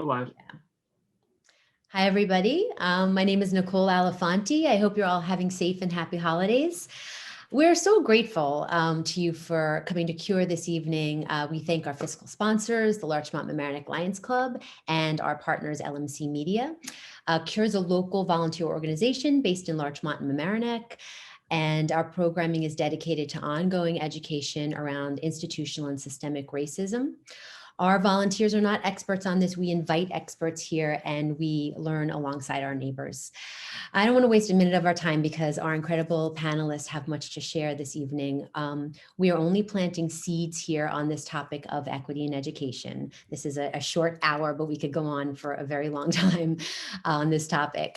We're live. Hi, everybody. My name is Nicole Alifanti. I hope you're all having safe and happy holidays. We're so grateful to you for coming to CURE this evening. We thank our fiscal sponsors, the Larchmont Mamaroneck Lions Club, and our partners, LMC Media. CURE is a local volunteer organization based in Larchmont and Mamaroneck, and our programming is dedicated to ongoing education around institutional and systemic racism. Our volunteers are not experts on this. We invite experts here and we learn alongside our neighbors. I don't want to waste a minute of our time because our incredible panelists have much to share this evening. We are only planting seeds here on this topic of equity in education. This is a short hour, but we could go on for a very long time on this topic.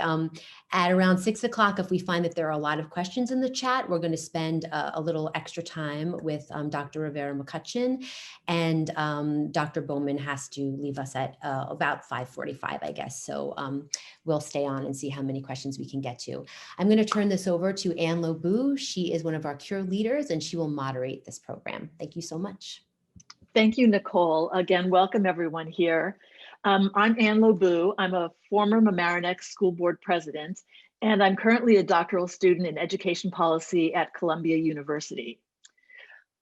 At around 6 o'clock, if we find that there are a lot of questions in the chat, we're going to spend a little extra time with Dr. Rivera McCutcheon, and Dr. Bowman has to leave us at about 5:45, I guess. So we'll stay on and see how many questions we can get to. I'm going to turn this over to Anne Lobu. She is one of our CURE leaders and she will moderate this program. Thank you so much. Thank you, Nicole. Again, welcome everyone here. I'm Anne Lobu. I'm a former Mamaroneck School Board president, and I'm currently a doctoral student in education policy at Columbia University.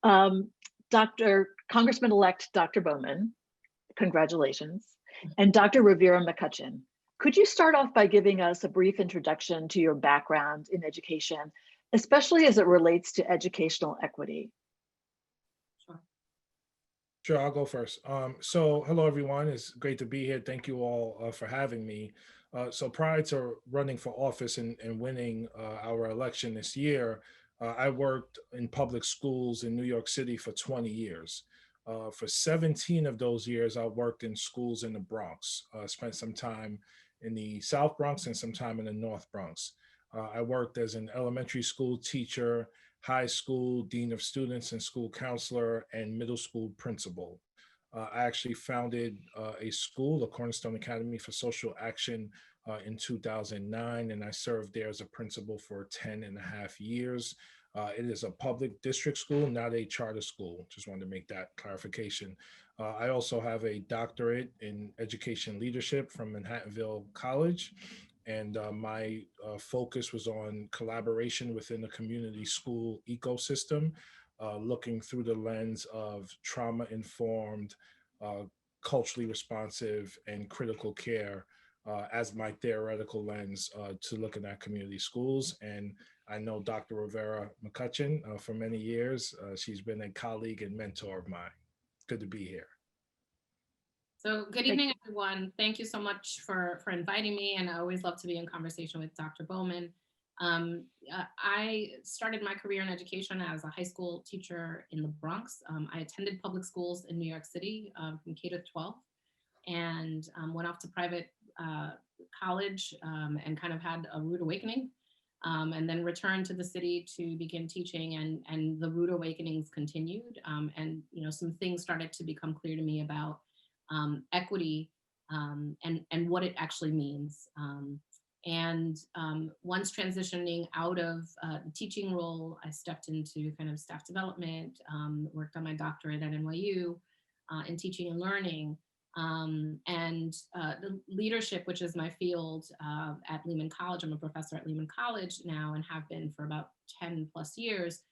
Congressman-elect Dr. Bowman, congratulations, and Dr. Rivera McCutcheon. Could you start off by giving us a brief introduction to your background in education, especially as it relates to educational equity? Sure, I'll go first. So hello, everyone. It's great to be here. Thank you all for having me. So prior to running for office and winning our election this year, I worked in public schools in New York City for 20 years. For 17 of those years, I worked in schools in the Bronx, spent some time in the South Bronx and some time in the North Bronx. I worked as an elementary school teacher, high school dean of students and school counselor, and middle school principal. I actually founded a school, the Cornerstone Academy for Social Action, in 2009, and I served there as a principal for 10.5 years. It is a public district school, not a charter school. Just wanted to make that clarification. I also have a doctorate in education leadership from Manhattanville College. And my focus was on collaboration within the community school ecosystem, looking through the lens of trauma-informed, culturally responsive, and critical care as my theoretical lens to looking at community schools. And I know Dr. Rivera McCutcheon for many years. She's been a colleague and mentor of mine. Good to be here. So good evening, everyone. Thank you so much for inviting me, and I always love to be in conversation with Dr. Bowman. I started my career in education as a high school teacher in the Bronx. I attended public schools in New York City from K to 12, and went off to private college and kind of had a rude awakening, and then returned to the city to begin teaching, and the rude awakenings continued, and some things started to become clear to me about equity and what it actually means. Once transitioning out of the teaching role, I stepped into kind of staff development, worked on my doctorate at NYU in teaching and learning, and the leadership, which is my field at Lehman College. I'm a professor at Lehman College now and have been for about 10+ years.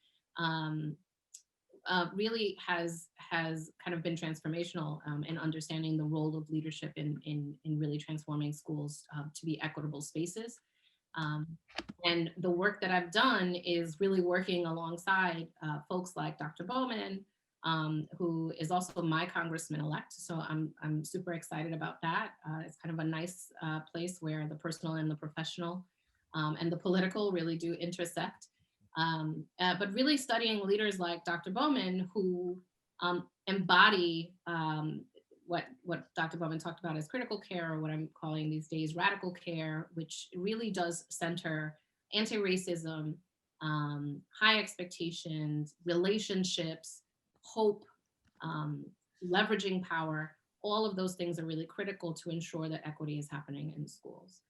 Really has kind of been transformational in understanding the role of leadership in really transforming schools to be equitable spaces. And the work that I've done is really working alongside folks like Dr. Bowman, who is also my congressman-elect. So I'm super excited about that. It's kind of a nice place where the personal and the professional and the political really do intersect. But really studying leaders like Dr. Bowman, who embody what Dr. Bowman talked about as critical care, or what I'm calling these days radical care, which really does center anti-racism, high expectations, relationships, hope, leveraging power. All of those things are really critical to ensure that equity is happening in schools.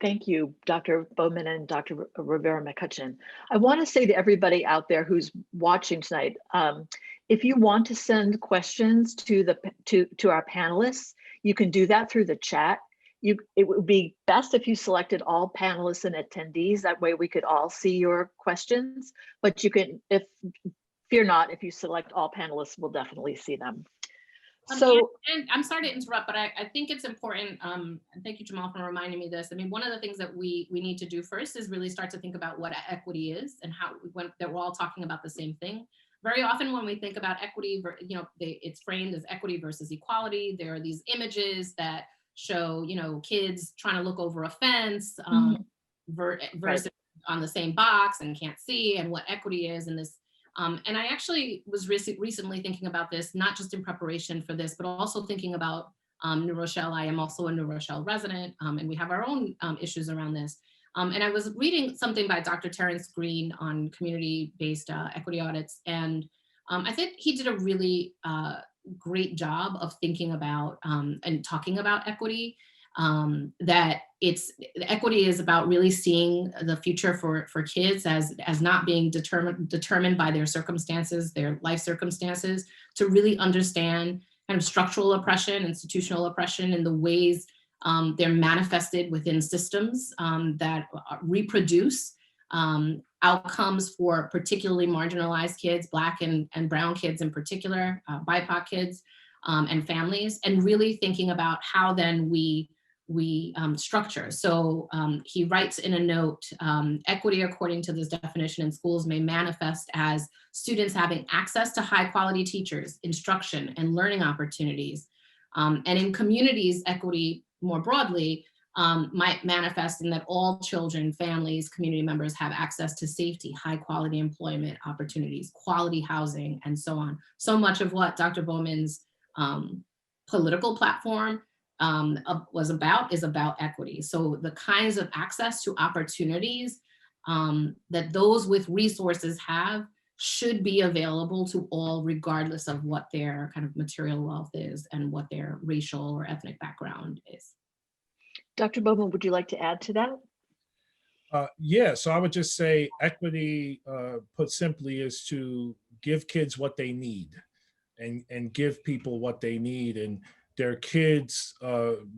Thank you, Dr. Bowman and Dr. Rivera McCutcheon. I want to say to everybody out there who's watching tonight, If you want to send questions to our panelists, you can do that through the chat. It would be best if you selected all panelists and attendees. That way we could all see your questions. But you can, fear not, if you select all panelists, we'll definitely see them. So, and I'm sorry to interrupt, but I think it's important, and thank you, Jamal, for reminding me this. I mean, one of the things that we need to do first is really start to think about what equity is and how that we're all talking about the same thing. Very often when we think about equity, you know, it's framed as equity versus equality. There are these images that show, you know, kids trying to look over a fence versus on the same box and can't see, and what equity is in this. And I actually was recently thinking about this, not just in preparation for this, but also thinking about New Rochelle. I am also a New Rochelle resident, and we have our own issues around this. And I was reading something by Dr. Terrence Green on community-based equity audits. And I think he did a really great job of thinking about and talking about equity, that equity is about really seeing the future for kids as not being determined by their circumstances, their life circumstances, to really understand kind of structural oppression, institutional oppression, and the ways they're manifested within systems that reproduce outcomes for particularly marginalized kids, Black and brown kids in particular, BIPOC kids and families, and really thinking about how then we structure. So he writes in a note, equity according to this definition in schools may manifest as students having access to high quality teachers, instruction, and learning opportunities. And in communities, equity more broadly might manifest in that all children, families, community members have access to safety, high quality employment opportunities, quality housing, and so on. So much of what Dr. Bowman's political platform is about equity. So the kinds of access to opportunities that those with resources have should be available to all, regardless of what their kind of material wealth is and what their racial or ethnic background is. Dr. Bowman, would you like to add to that? Yeah, so I would just say equity, put simply, is to give kids what they need and give people what they need. And their kids,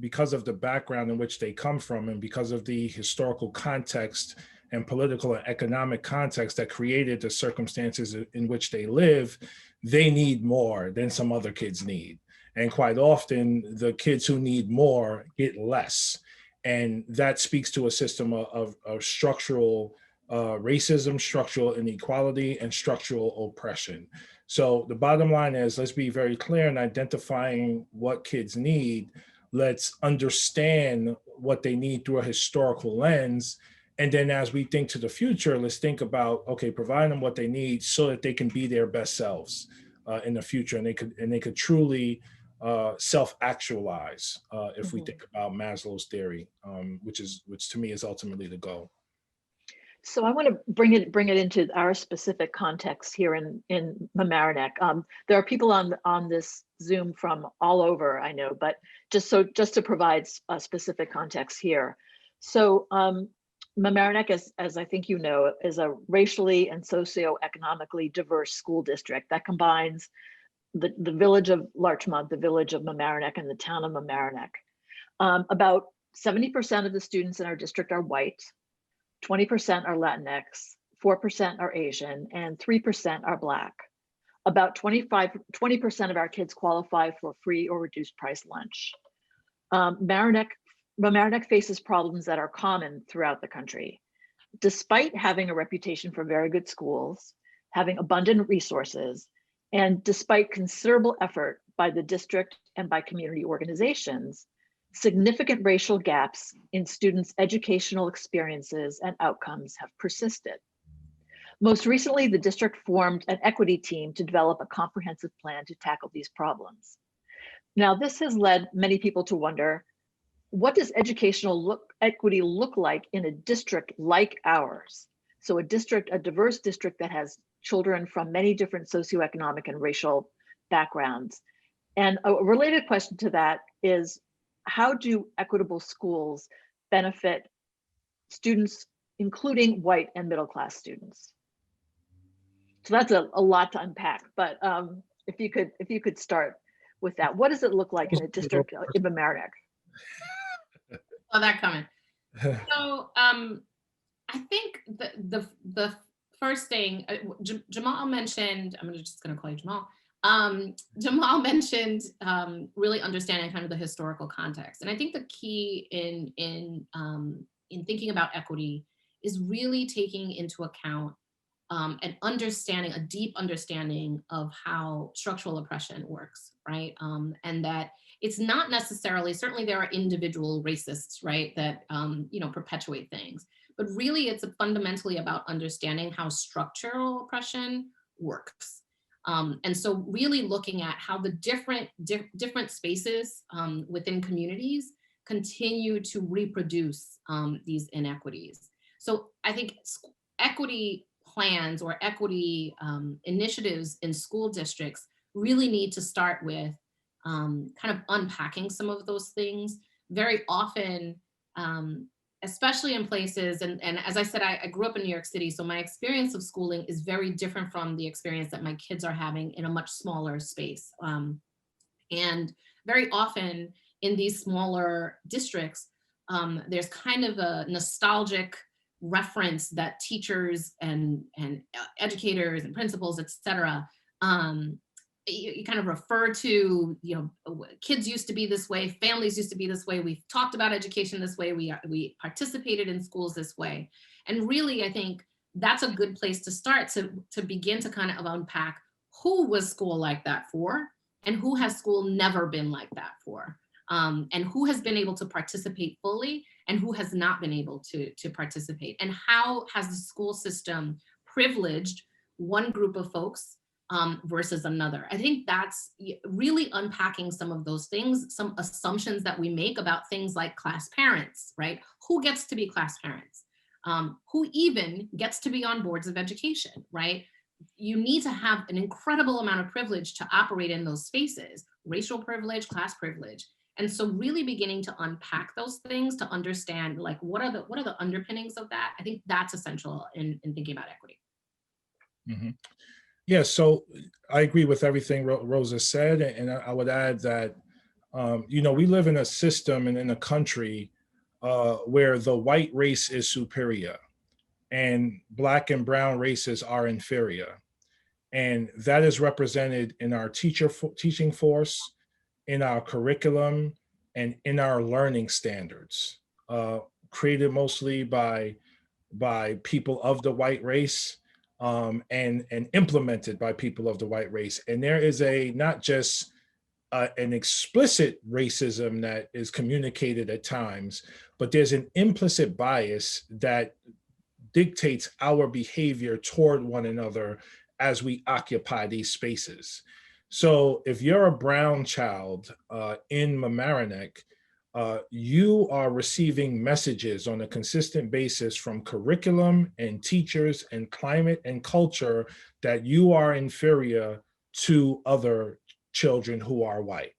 because of the background in which they come from and because of the historical context and political and economic context that created the circumstances in which they live, they need more than some other kids need. And quite often, the kids who need more get less. And that speaks to a system of structural racism, structural inequality, and structural oppression. So the bottom line is, let's be very clear in identifying what kids need. Let's understand what they need through a historical lens. And then as we think to the future, let's think about, okay, providing them what they need so that they can be their best selves in the future. And they could truly self-actualize if we think about Maslow's theory, which to me is ultimately the goal. So I want to bring it into our specific context here in Mamaroneck. There are people on this Zoom from all over, I know, but just to provide a specific context here. So Mamaroneck, as I think you know, is a racially and socioeconomically diverse school district that combines the village of Larchmont, the village of Mamaroneck, and the town of Mamaroneck. About 70% of the students in our district are white, 20% are Latinx, 4% are Asian, and 3% are Black. About 20% of our kids qualify for free or reduced price lunch. Mamaroneck faces problems that are common throughout the country. Despite having a reputation for very good schools, having abundant resources, and despite considerable effort by the district and by community organizations, significant racial gaps in students' educational experiences and outcomes have persisted. Most recently, the district formed an equity team to develop a comprehensive plan to tackle these problems. Now, this has led many people to wonder, what does educational equity look like in a district like ours? So a diverse district that has children from many different socioeconomic and racial backgrounds. And a related question to that is, how do equitable schools benefit students, including white and middle class students? So that's a lot to unpack, but if you could start with that. What does it look like in a district in Mamaroneck? Saw that coming. So I think the first thing Jamal mentioned, I'm just going to call you Jamal. Jamal mentioned really understanding kind of the historical context, and I think the key in thinking about equity is really taking into account an understanding, a deep understanding of how structural oppression works, right? And that it's not necessarily, certainly there are individual racists, right, that perpetuate things, but really it's fundamentally about understanding how structural oppression works. And so really looking at how the different spaces within communities continue to reproduce these inequities. So I think equity plans or equity initiatives in school districts really need to start with kind of unpacking some of those things. Very often, especially in places, and as I said, I grew up in New York City, so my experience of schooling is very different from the experience that my kids are having in a much smaller space. And very often in these smaller districts, there's kind of a nostalgic reference that teachers and educators and principals, et cetera, you kind of refer to, kids used to be this way, families used to be this way, we've talked about education this way, we participated in schools this way. And really, I think that's a good place to start to begin to kind of unpack who was school like that for, and who has school never been like that for, and who has been able to participate fully and who has not been able to participate, and how has the school system privileged one group of folks versus another. I think that's really unpacking some of those things, some assumptions that we make about things like class parents, right? Who gets to be class parents? Who even gets to be on boards of education, right? You need to have an incredible amount of privilege to operate in those spaces, racial privilege, class privilege. And so really beginning to unpack those things to understand, like, what are the underpinnings of that? I think that's essential in thinking about equity. Mm-hmm. Yeah, so I agree with everything Rosa said, and I would add that, we live in a system and in a country where the white race is superior and Black and brown races are inferior. And that is represented in our teaching force, in our curriculum, and in our learning standards, created mostly by people of the white race, and implemented by people of the white race. And there is not just an explicit racism that is communicated at times, but there's an implicit bias that dictates our behavior toward one another as we occupy these spaces. So if you're a brown child in Mamaroneck, you are receiving messages on a consistent basis from curriculum and teachers and climate and culture that you are inferior to other children who are white.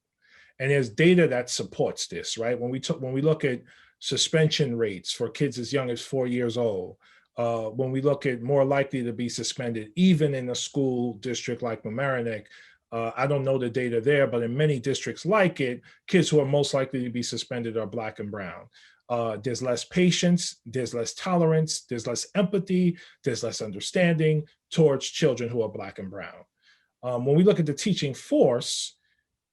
And there's data that supports this, right? When we look at suspension rates for kids as young as 4 years old, when we look at more likely to be suspended, even in a school district like Mamaroneck, I don't know the data there, but in many districts like it, kids who are most likely to be suspended are Black and brown. There's less patience, there's less tolerance, there's less empathy, there's less understanding towards children who are Black and brown. When we look at the teaching force,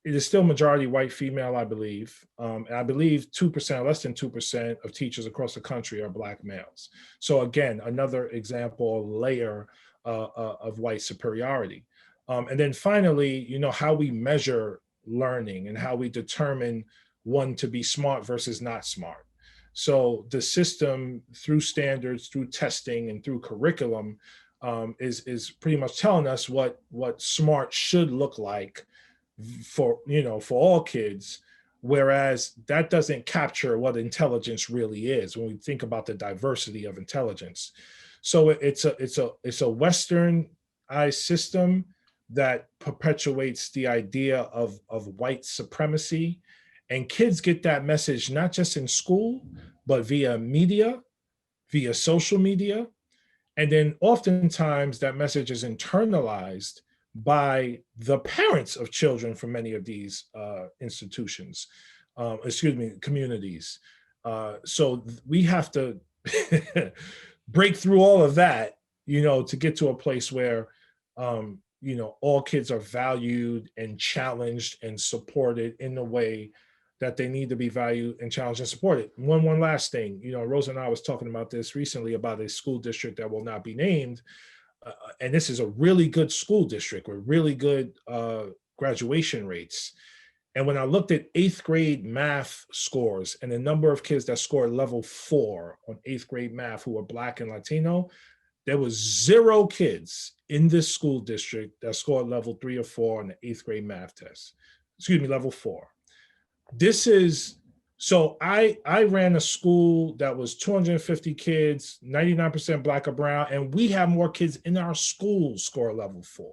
it is still majority white female, I believe. And I believe 2%, less than 2% of teachers across the country are Black males. So again, another example, layer of white superiority. And then finally, how we measure learning and how we determine one to be smart versus not smart. So the system, through standards, through testing, and through curriculum, is pretty much telling us what smart should look like for all kids, whereas that doesn't capture what intelligence really is when we think about the diversity of intelligence. So it's a Westernized system that perpetuates the idea of white supremacy, and kids get that message not just in school, but via media, via social media, And then oftentimes that message is internalized by the parents of children from many of these institutions, communities. So we have to break through all of that, to get to a place where, all kids are valued and challenged and supported in the way that they need to be valued and challenged and supported. One last thing, Rosa and I was talking about this recently about a school district that will not be named. And this is a really good school district with really good graduation rates. And when I looked at 8th grade math scores and the number of kids that scored level 4 on 8th grade math who were Black and Latino, there was 0 kids in this school district that scored level 3 or 4 on the 8th grade math test. Level 4. So I ran a school that was 250 kids, 99% Black or brown, and we have more kids in our school score level 4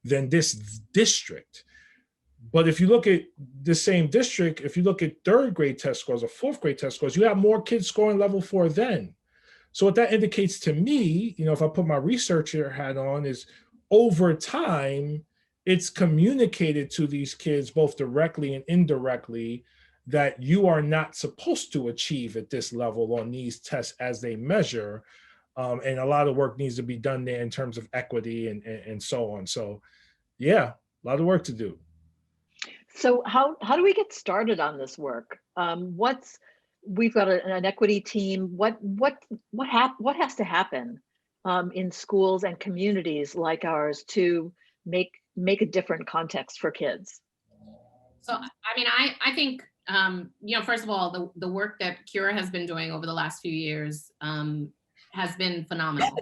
than this district. But if you look at the same district, if you look at 3rd grade test scores or 4th grade test scores, you have more kids scoring level 4 then. So what that indicates to me, if I put my researcher hat on, is over time, it's communicated to these kids both directly and indirectly that you are not supposed to achieve at this level on these tests as they measure. And a lot of work needs to be done there in terms of equity and so on. So yeah, a lot of work to do. So how do we get started on this work? We've got an equity team. What has to happen in schools and communities like ours to make a different context for kids? So, I mean, I think, first of all, the work that Cura has been doing over the last few years has been phenomenal,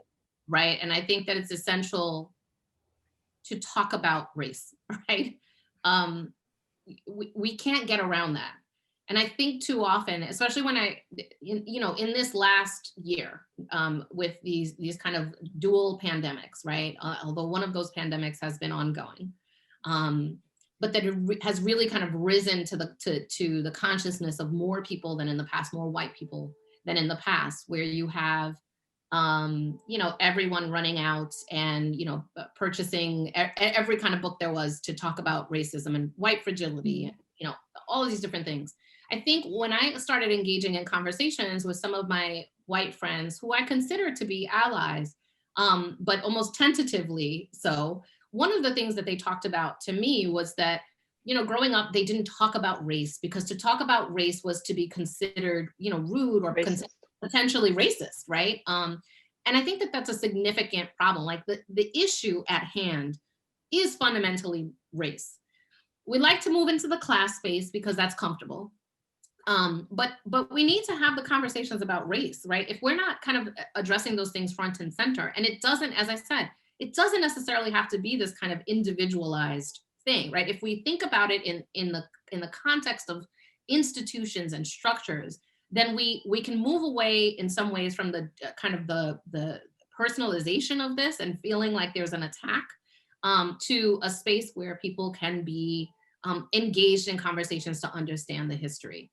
right? And I think that it's essential to talk about race, right? We can't get around that. And I think too often, especially when in this last year, with these kind of dual pandemics, right? Although one of those pandemics has been ongoing, but that it has really kind of risen to the consciousness of more people than in the past, more white people than in the past, where you have, everyone running out and, purchasing every kind of book there was to talk about racism and white fragility, and, all of these different things. I think when I started engaging in conversations with some of my white friends who I consider to be allies, but almost tentatively so, one of the things that they talked about to me was that, growing up, they didn't talk about race because to talk about race was to be considered, rude or potentially racist, right? And I think that that's a significant problem. Like the issue at hand is fundamentally race. We like to move into the class space because that's comfortable. But we need to have the conversations about race, right? If we're not kind of addressing those things front and center, and it doesn't, as I said, it doesn't necessarily have to be this kind of individualized thing, right? If we think about it in the context of institutions and structures, then we can move away in some ways from the kind of the personalization of this and feeling like there's an attack, to a space where people can be engaged in conversations to understand the history.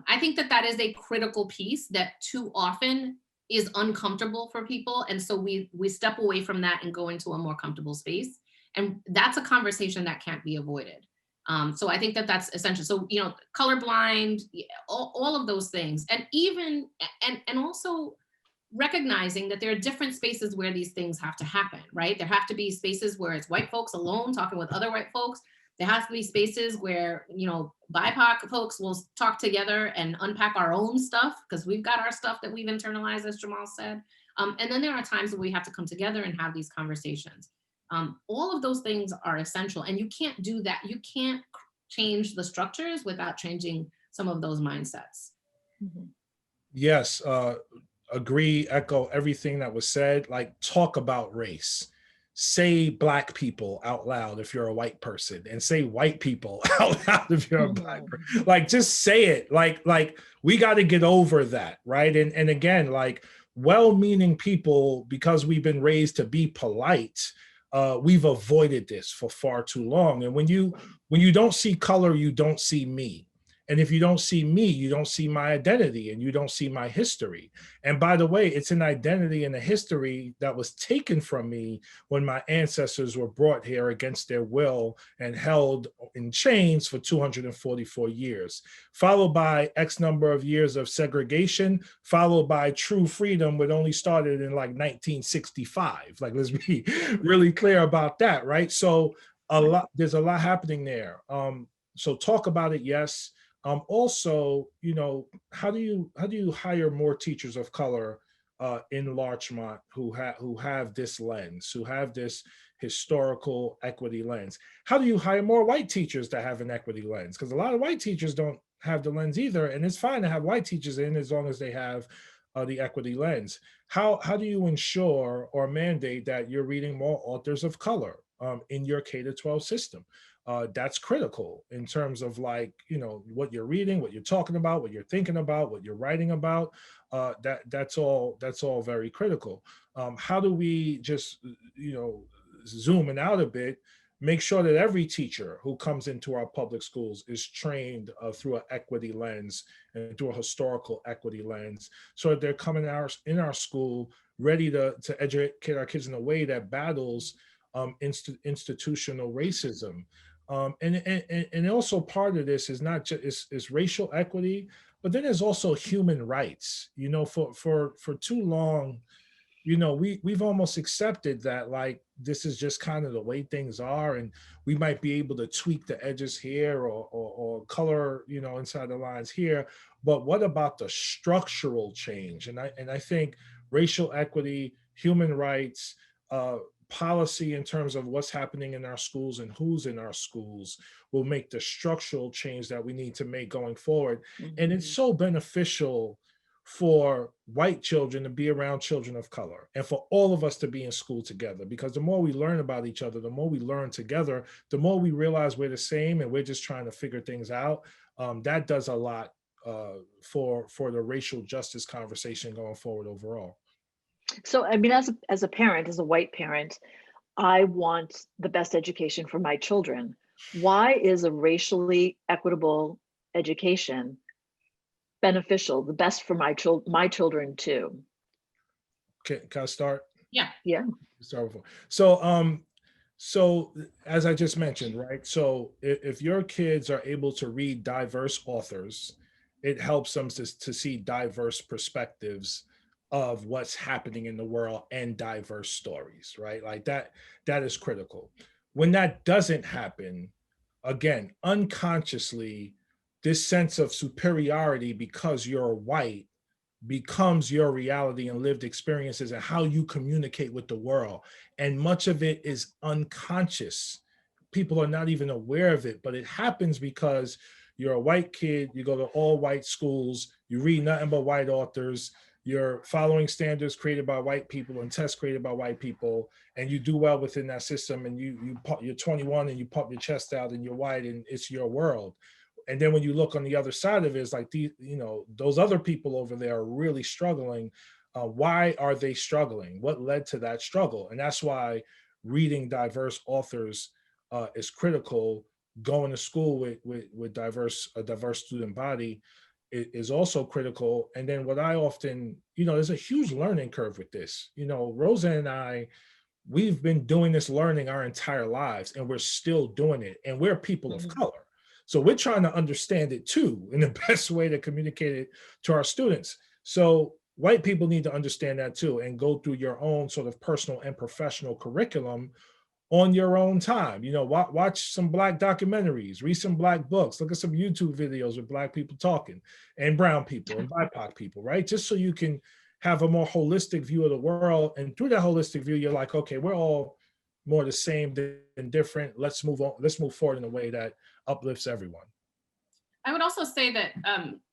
I think that is a critical piece that too often is uncomfortable for people. And so we step away from that and go into a more comfortable space. And that's a conversation that can't be avoided. So I think that's essential. So, colorblind, all of those things. And even, and also recognizing that there are different spaces where these things have to happen, right? There have to be spaces where it's white folks alone talking with other white folks. There has to be spaces where, BIPOC folks will talk together and unpack our own stuff because we've got our stuff that we've internalized, as Jamal said. And then there are times where we have to come together and have these conversations. All of those things are essential, and you can't do that. You can't change the structures without changing some of those mindsets. Mm-hmm. Yes, agree, echo everything that was said. Like, talk about race. Say Black people out loud if you're a white person, and say white people out loud if you're a Black person. Like, just say it. Like we got to get over that, right? And again, like, well-meaning people, because we've been raised to be polite, we've avoided this for far too long. And when you don't see color, you don't see me. And if you don't see me, you don't see my identity and you don't see my history. And by the way, it's an identity and a history that was taken from me when my ancestors were brought here against their will and held in chains for 244 years, followed by X number of years of segregation, followed by true freedom, which only started in like 1965. Like, let's be really clear about that, right? So there's a lot happening there. So talk about it, yes. Also, you know, how do you hire more teachers of color in Larchmont who have this lens, who have this historical equity lens? How do you hire more white teachers that have an equity lens? Because a lot of white teachers don't have the lens either, and it's fine to have white teachers in as long as they have the equity lens. How do you ensure or mandate that you're reading more authors of color in your K-12 system? That's critical in terms of, like, you know, what you're reading, what you're talking about, what you're thinking about, what you're writing about. That's all very critical. How do we just, you know, zooming out a bit, make sure that every teacher who comes into our public schools is trained through an equity lens and through a historical equity lens, so that they're coming in our school ready to educate our kids in a way that battles institutional racism. And also part of this is not just is racial equity, but then there's also human rights. You know, for too long, you know, we've almost accepted that, like, this is just kind of the way things are, and we might be able to tweak the edges here or color, you know, inside the lines here. But what about the structural change? And I think racial equity, human rights, policy in terms of what's happening in our schools and who's in our schools will make the structural change that we need to make going forward. And it's so beneficial for white children to be around children of color, and for all of us to be in school together, because the more we learn about each other, the more we learn together, the more we realize we're the same and we're just trying to figure things out. That does a lot for the racial justice conversation going forward overall. So, I mean, as a parent, as a white parent, I want the best education for my children. Why is a racially equitable education beneficial, the best for my children too? Can I start? Yeah. Yeah. Start with, so as I just mentioned, right? So if your kids are able to read diverse authors, it helps them to see diverse perspectives of what's happening in the world and diverse stories, right? Like that is critical. When that doesn't happen, again, unconsciously, this sense of superiority because you're white becomes your reality and lived experiences and how you communicate with the world. And much of it is unconscious. People are not even aware of it, but it happens because you're a white kid, you go to all white schools, you read nothing but white authors, you're following standards created by white people and tests created by white people, and you do well within that system, and you're 21 and you pump your chest out and you're white and it's your world. And then when you look on the other side of it, it's like, you know, those other people over there are really struggling. Why are they struggling? What led to that struggle? And that's why reading diverse authors is critical. Going to school with a diverse student body is also critical. And then what I often, you know, there's a huge learning curve with this. You know, Rosa and I, we've been doing this learning our entire lives, and we're still doing it. And we're people of color. So we're trying to understand it too, in the best way to communicate it to our students. So white people need to understand that too, and go through your own sort of personal and professional curriculum on your own time. You know, watch some Black documentaries, read some Black books, look at some YouTube videos with Black people talking, and brown people and BIPOC people, right? Just so you can have a more holistic view of the world. And through that holistic view, you're like, okay, we're all more the same than different. Let's move on. Let's move forward in a way that uplifts everyone. I would also say that,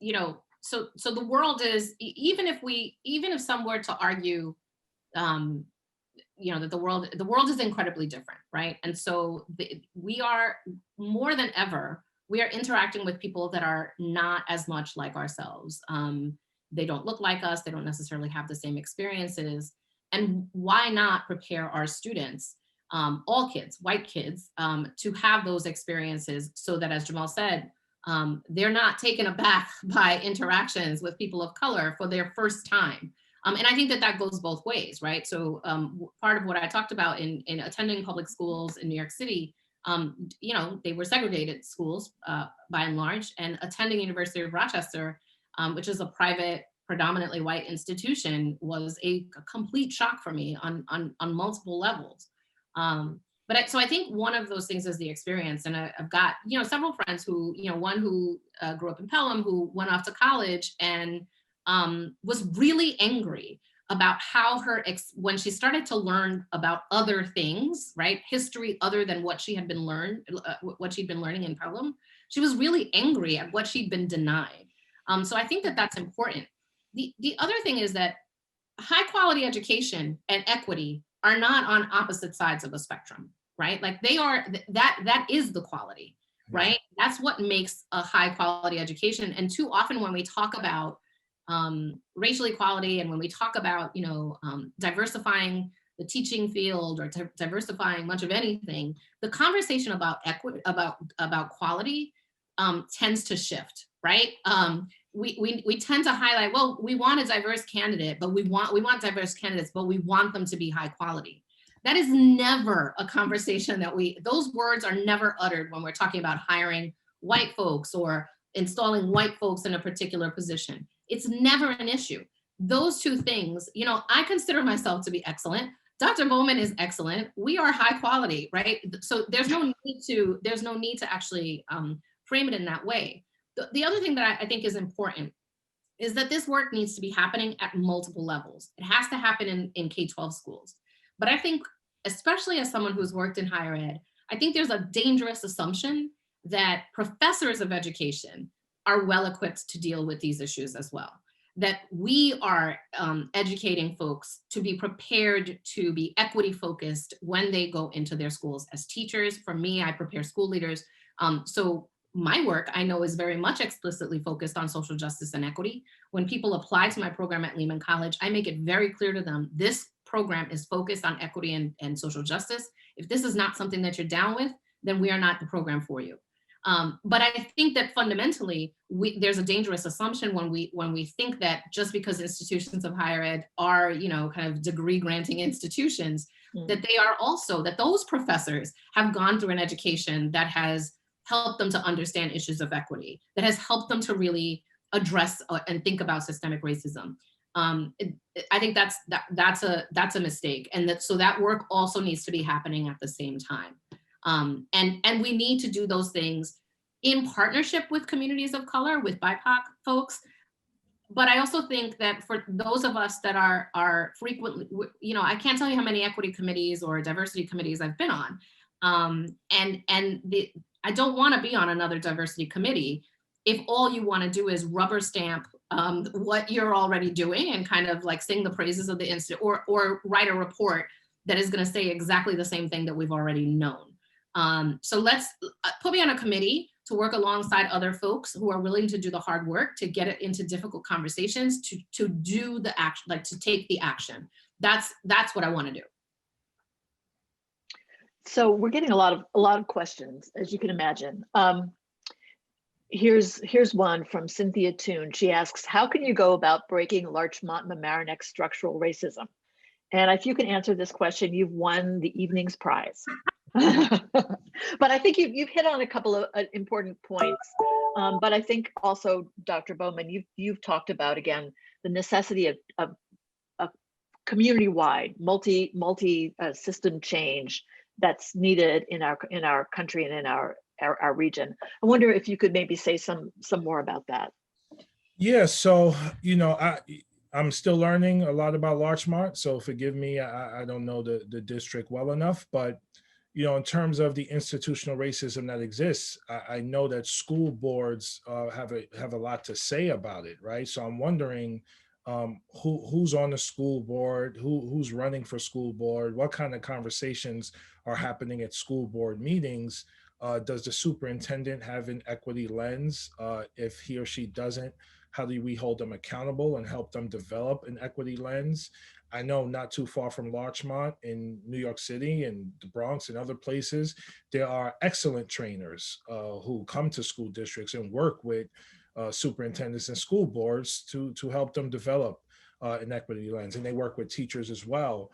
you know, so the world is, even if some were to argue, you know, that the world is incredibly different, right? And so we are, more than ever, we are interacting with people that are not as much like ourselves. They don't look like us. They don't necessarily have the same experiences. And why not prepare our students, all kids, white kids, to have those experiences, so that, as Jamal said, they're not taken aback by interactions with people of color for their first time. And I think that that goes both ways, right? So part of what I talked about in attending public schools in New York City, you know, they were segregated schools by and large, and attending University of Rochester, which is a private, predominantly white institution, was a complete shock for me on multiple levels. So I think one of those things is the experience. And I've got, you know, several friends who, you know, one who grew up in Pelham, who went off to college and was really angry about how when she started to learn about other things, right, history other than what she had been what she'd been learning in Pelham, she was really angry at what she'd been denied. So I think that that's important. The other thing is that high quality education and equity are not on opposite sides of a spectrum, right? Like they are, that is the quality, right? That's what makes a high quality education. And too often when we talk about racial equality, and when we talk about, you know, diversifying the teaching field or diversifying much of anything, the conversation about equity, about quality tends to shift, right? We tend to highlight, well, we want a diverse candidate, but we want diverse candidates, but we want them to be high quality. That is never a conversation that those words are never uttered when we're talking about hiring white folks or installing white folks in a particular position. It's never an issue. Those two things, you know, I consider myself to be excellent. Dr. Bowman is excellent. We are high quality, right? So there's no need to actually frame it in that way. The other thing that I think is important is that this work needs to be happening at multiple levels. It has to happen in K-12 schools. But I think, especially as someone who's worked in higher ed, I think there's a dangerous assumption that professors of education are well equipped to deal with these issues as well. That we are educating folks to be prepared to be equity focused when they go into their schools as teachers. For me, I prepare school leaders. So my work, I know, is very much explicitly focused on social justice and equity. When people apply to my program at Lehman College, I make it very clear to them, this program is focused on equity and social justice. If this is not something that you're down with, then we are not the program for you. But I think that fundamentally, there's a dangerous assumption when we think that just because institutions of higher ed are, you know, kind of degree granting institutions, that they are also, that those professors have gone through an education that has helped them to understand issues of equity, that has helped them to really address and think about systemic racism. I think that's a mistake, and so that work also needs to be happening at the same time. And we need to do those things in partnership with communities of color, with BIPOC folks. But I also think that for those of us that are frequently, you know, I can't tell you how many equity committees or diversity committees I've been on. I don't want to be on another diversity committee if all you want to do is rubber stamp what you're already doing and kind of like sing the praises of the institute, or write a report that is going to say exactly the same thing that we've already known. So let's put me on a committee to work alongside other folks who are willing to do the hard work, to get it into difficult conversations, to do the action, like to take the action. That's what I want to do. So we're getting a lot of questions, as you can imagine. Here's one from Cynthia Toon. She asks, how can you go about breaking Larchmont-Mamaroneck's structural racism? And if you can answer this question, you've won the evening's prize. But I think you've hit on a couple of important points. But I think also, Dr. Bowman, you've talked about, again, the necessity of community-wide, multi system change that's needed in our country and in our region. I wonder if you could maybe say some more about that. Yeah, so, you know, I'm still learning a lot about Larchmont, so forgive me, I don't know the district well enough, but, you know, in terms of the institutional racism that exists, I know that school boards have a lot to say about it, right? So I'm wondering who's on the school board, who's running for school board, what kind of conversations are happening at school board meetings. Does the superintendent have an equity lens? If he or she doesn't, How do we hold them accountable and help them develop an equity lens? I know not too far from Larchmont in New York City and the Bronx and other places, there are excellent trainers who come to school districts and work with superintendents and school boards to help them develop an equity lens. And they work with teachers as well.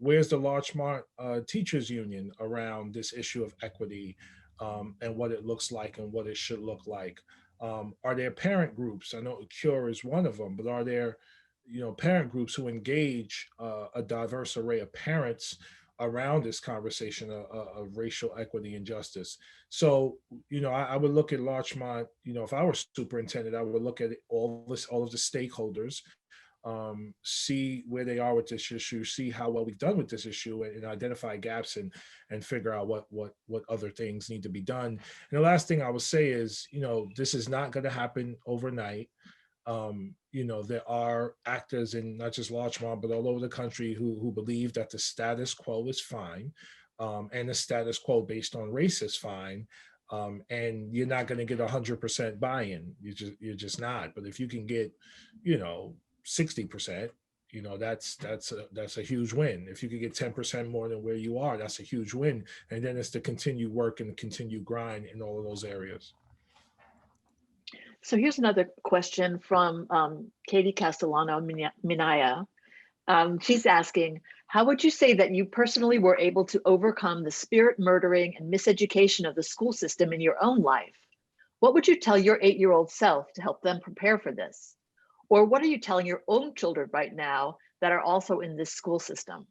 Where's the Larchmont Teachers Union around this issue of equity and what it looks like and what it should look like? Are there parent groups? I know CURE is one of them, but are there parent groups who engage a diverse array of parents around this conversation of racial equity and justice? So, I would look at Larchmont, if I were superintendent, I would look at all of the stakeholders, see where they are with this issue, see how well we've done with this issue, and identify gaps and figure out what other things need to be done. And the last thing I would say is, this is not going to happen overnight. There are actors in not just Larchmont, but all over the country who believe that the status quo is fine, and the status quo based on race is fine. And you're not going to get 100% buy-in. You're just not. But if you can get, 60%, that's a huge win. If you could get 10% more than where you are, that's a huge win. And then it's the continued work and the continued grind in all of those areas. So here's another question from Katie Castellano Minaya. She's asking, how would you say that you personally were able to overcome the spirit murdering and miseducation of the school system in your own life? What would you tell your 8-year-old self to help them prepare for this? Or what are you telling your own children right now that are also in this school system?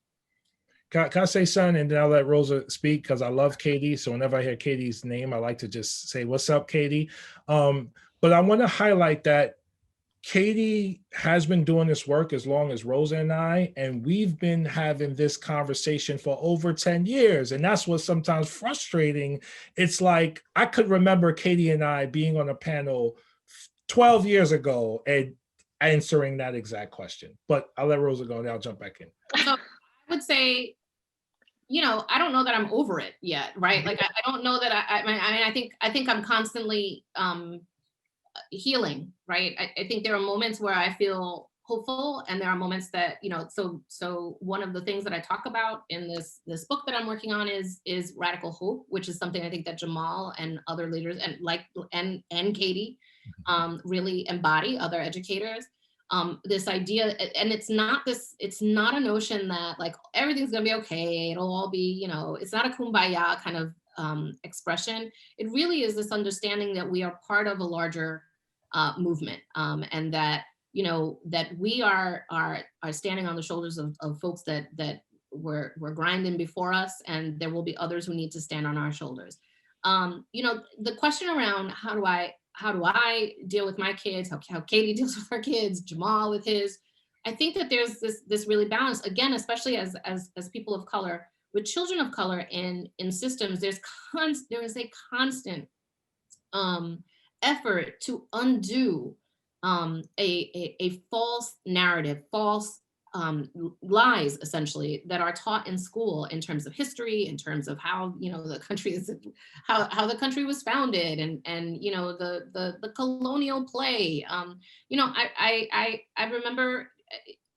Can I say something and then I'll let Rosa speak, because I love Katie. So whenever I hear Katie's name, I like to just say, what's up, Katie? But I want to highlight that Katie has been doing this work as long as Rosa and I, and we've been having this conversation for over 10 years. And that's what's sometimes frustrating. It's like, I could remember Katie and I being on a panel 12 years ago and answering that exact question. But I'll let Rosa go and I'll jump back in. So I would say, I don't know that I'm over it yet, right? Like, I don't know that I think I'm constantly healing, right? I think there are moments where I feel hopeful, and there are moments that, so one of the things that I talk about in this book that I'm working on is radical hope, which is something I think that Jamal and other leaders and Katie really embody, other educators. This idea, and it's not a notion that like everything's gonna be okay, it'll all be, it's not a kumbaya kind of expression. It really is this understanding that we are part of a larger movement, and that that we are standing on the shoulders of folks that were grinding before us, and there will be others who need to stand on our shoulders. The question around how do I deal with my kids, how Katie deals with her kids, Jamal with his, I think that there's this really balance, again, especially as people of color, with children of color in systems, there is a constant effort to undo a false narrative, false lies essentially that are taught in school in terms of history, in terms of how the country is, how the country was founded, and the colonial play. I remember,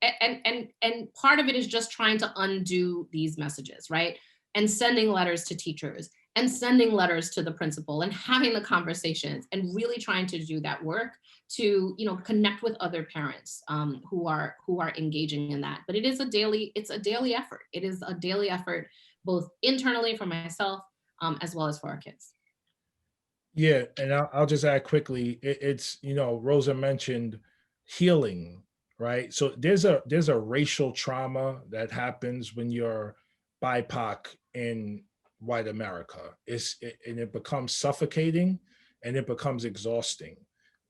and part of it is just trying to undo these messages, right? And sending letters to teachers and sending letters to the principal and having the conversations and really trying to do that work to connect with other parents who are engaging in that. But it's a daily effort. It is a daily effort, both internally for myself as well as for our kids. Yeah, and I'll just add quickly, it's Rosa mentioned healing, right? So there's a racial trauma that happens when you're BIPOC in white America. And it becomes suffocating and it becomes exhausting,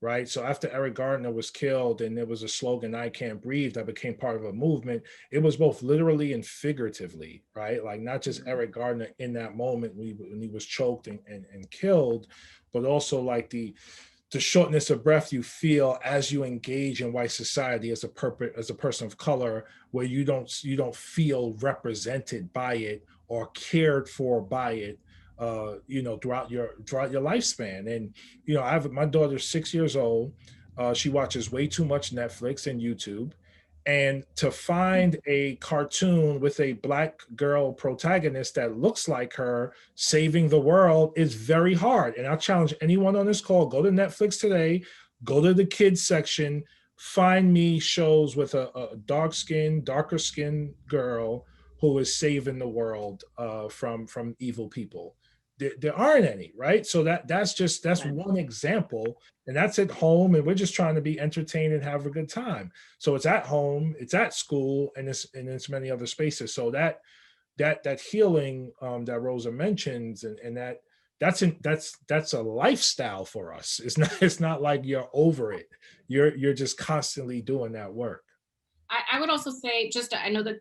right? So after Eric Gardner was killed and there was a slogan, "I can't breathe," that became part of a movement. It was both literally and figuratively, right? Like not just Eric Gardner in that moment when he was choked and killed, but also like the shortness of breath you feel as you engage in white society as a person of color, where you don't feel represented by it or cared for by it, throughout your lifespan. And my daughter's 6 years old. She watches way too much Netflix and YouTube. And to find a cartoon with a Black girl protagonist that looks like her saving the world is very hard. And I challenge anyone on this call, go to Netflix today, go to the kids section, find me shows with a darker skinned girl who is saving the world from evil people. There aren't any, right? So that's Right. one example, and that's at home, and we're just trying to be entertained and have a good time. So it's at home, it's at school, and it's many other spaces. So that healing that Rosa mentions, and that's a lifestyle for us. It's not like you're over it. You're just constantly doing that work. I would also say, I know that,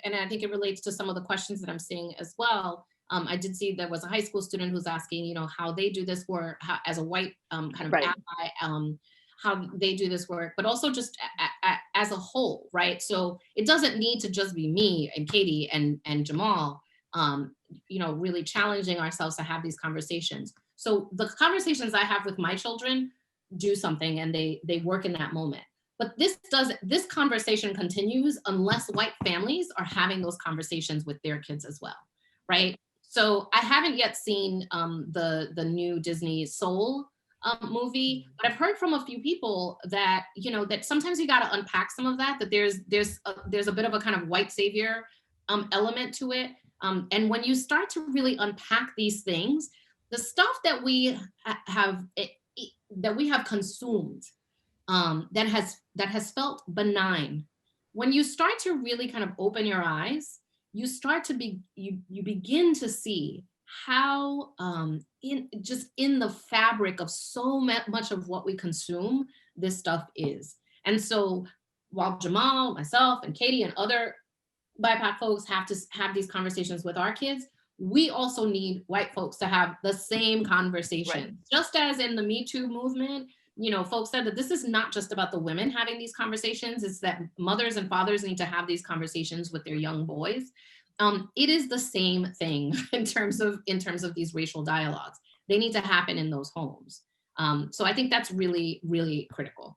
and I think it relates to some of the questions that I'm seeing as well. I did see there was a high school student who's asking, how they do this work as a white kind of Right. ally, how they do this work, but also just as a whole, right? So it doesn't need to just be me and Katie and Jamal, really challenging ourselves to have these conversations. So the conversations I have with my children do something, and they work in that moment. But this conversation continues unless white families are having those conversations with their kids as well, right? So I haven't yet seen the new Disney Soul movie, but I've heard from a few people that that sometimes you got to unpack some of that. That there's a bit of a kind of white savior element to it, and when you start to really unpack these things, the stuff that we have consumed, that has felt benign, when you start to really kind of open your eyes, you start to you begin to see how in the fabric of so much of what we consume, this stuff is. And so while Jamal, myself, and Katie, and other BIPOC folks have to have these conversations with our kids, we also need white folks to have the same conversation. Right. Just as in the Me Too movement, folks said that this is not just about the women having these conversations, it's that mothers and fathers need to have these conversations with their young boys. It is the same thing in terms of these racial dialogues. They need to happen in those homes. So I think that's really, really critical.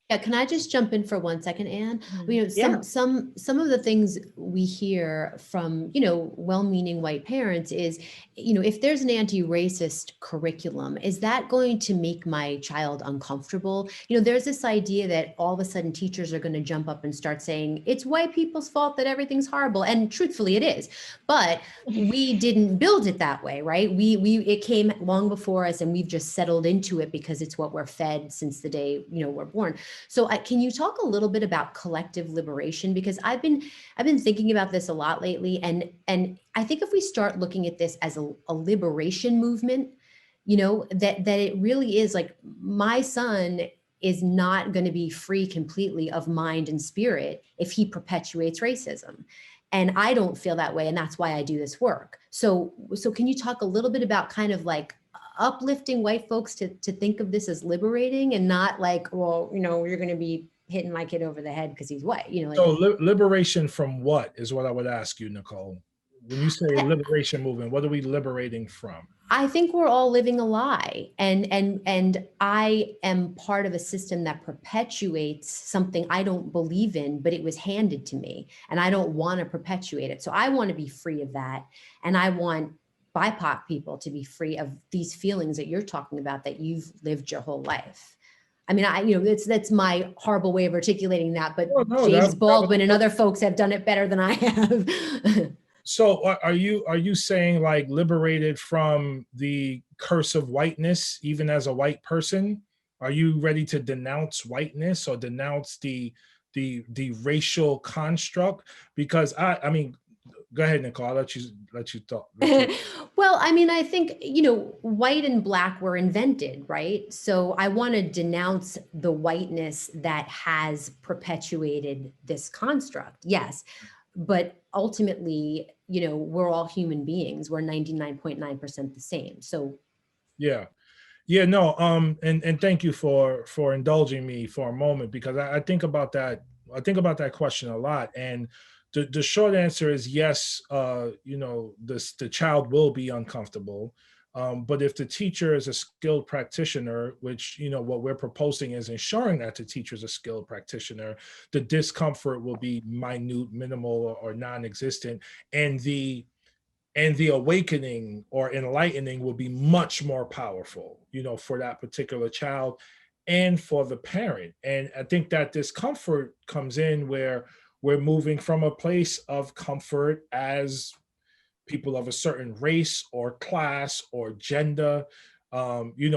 Yeah, can I just jump in for 1 second, Anne? Yeah. Some of the things we hear from, well-meaning white parents is, if there's an anti-racist curriculum, is that going to make my child uncomfortable? There's this idea that all of a sudden teachers are going to jump up and start saying it's white people's fault that everything's horrible, and truthfully it is, but we didn't build it that way, right? It came long before us, and we've just settled into it because it's what we're fed since the day we're born. So can you talk a little bit about collective liberation? Because I've been thinking about this a lot lately. And I think if we start looking at this as a liberation movement, that it really is like, my son is not going to be free completely of mind and spirit if he perpetuates racism. And I don't feel that way. And that's why I do this work. So can you talk a little bit about kind of like uplifting white folks to think of this as liberating, and not like, well, you're going to be hitting my kid over the head because he's white, So liberation from what is what I would ask you, Nicole. When you say liberation movement, what are we liberating from? I think we're all living a lie, and I am part of a system that perpetuates something I don't believe in, but it was handed to me, and I don't want to perpetuate it. So I want to be free of that, and I want BIPOC people to be free of these feelings that you're talking about that you've lived your whole life. I mean, that's my horrible way of articulating that, but No, James Baldwin and other folks have done it better than I have. So are you saying like liberated from the curse of whiteness, even as a white person? Are you ready to denounce whiteness or denounce the racial construct? Because I mean, go ahead, Nicole. I'll let you talk. Well, I mean, I think, white and black were invented, right? So I want to denounce the whiteness that has perpetuated this construct. Yes. But ultimately, we're all human beings. We're 99.9% the same. So Yeah. No. And thank you for indulging me for a moment, because I think about that. I think about that question a lot. And the short answer is yes. The child will be uncomfortable. But if the teacher is a skilled practitioner, which, what we're proposing is ensuring that the teacher is a skilled practitioner, the discomfort will be minute, minimal, or non-existent. And the awakening or enlightening will be much more powerful, for that particular child and for the parent. And I think that discomfort comes in where we're moving from a place of comfort as people of a certain race or class or gender. We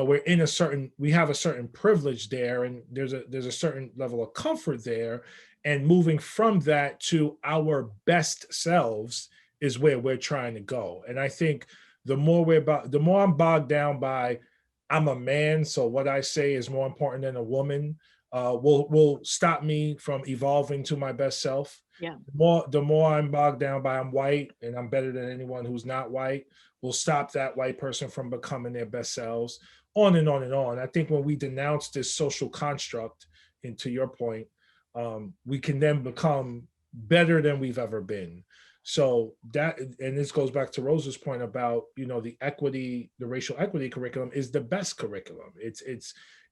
have a certain privilege there, and there's a certain level of comfort there. And moving from that to our best selves is where we're trying to go. And I think the more I'm bogged down by, I'm a man, so what I say is more important than a woman, will stop me from evolving to my best self. Yeah. The more I'm bogged down by I'm white and I'm better than anyone who's not white, will stop that white person from becoming their best selves, on and on and on. I think when we denounce this social construct, and to your point, we can then become better than we've ever been. So that, and this goes back to Rosa's point about, the racial equity curriculum is the best curriculum.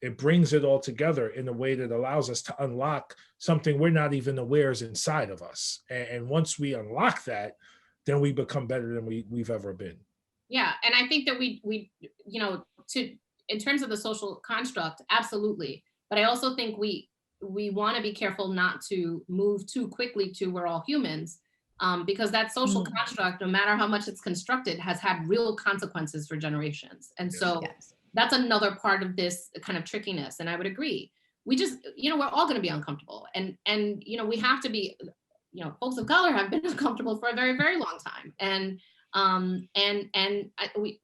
It brings it all together in a way that allows us to unlock something we're not even aware is inside of us. And once we unlock that, then we become better than we've ever been. Yeah, and I think that we in terms of the social construct, absolutely. But I also think we want to be careful not to move too quickly to we're all humans, because that social construct, no matter how much it's constructed, has had real consequences for generations. And so Yes. that's another part of this kind of trickiness. And I would agree. We just, we're all going to be uncomfortable. And we have to be, folks of color have been uncomfortable for a very, very long time. And we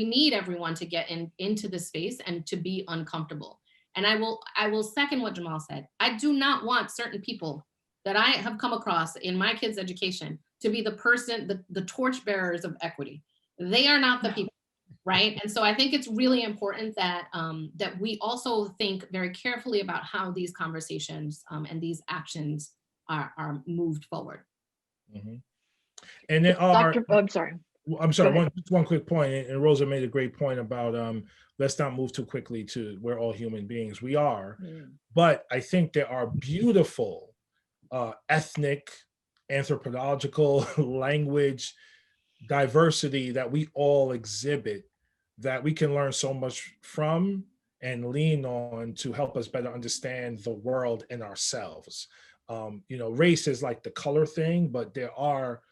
need everyone to get into the space and to be uncomfortable. And I will second what Jamal said. I do not want certain people that I have come across in my kids' education to be the person, the torch bearers of equity. They are not the people, right? And so I think it's really important that that we also think very carefully about how these conversations and these actions are moved forward. Mm-hmm. And then I'm sorry. One quick point, and Rosa made a great point about let's not move too quickly to we're all human beings. We are, but I think there are beautiful ethnic, anthropological, language diversity that we all exhibit that we can learn so much from and lean on to help us better understand the world and ourselves. Race is like the color thing, but there are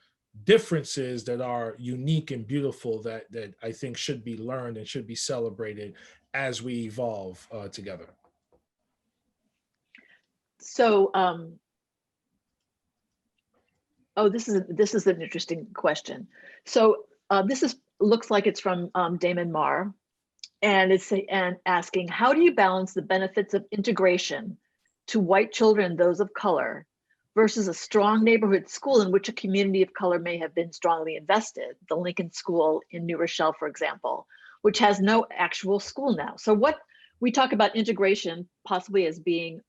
differences that are unique and beautiful that I think should be learned and should be celebrated as we evolve together. So, this is an interesting question. So this looks like it's from Damon Marr, and it's asking, how do you balance the benefits of integration to white children and those of color versus a strong neighborhood school in which a community of color may have been strongly invested, the Lincoln School in New Rochelle, for example, which has no actual school now? So what we talk about integration possibly as being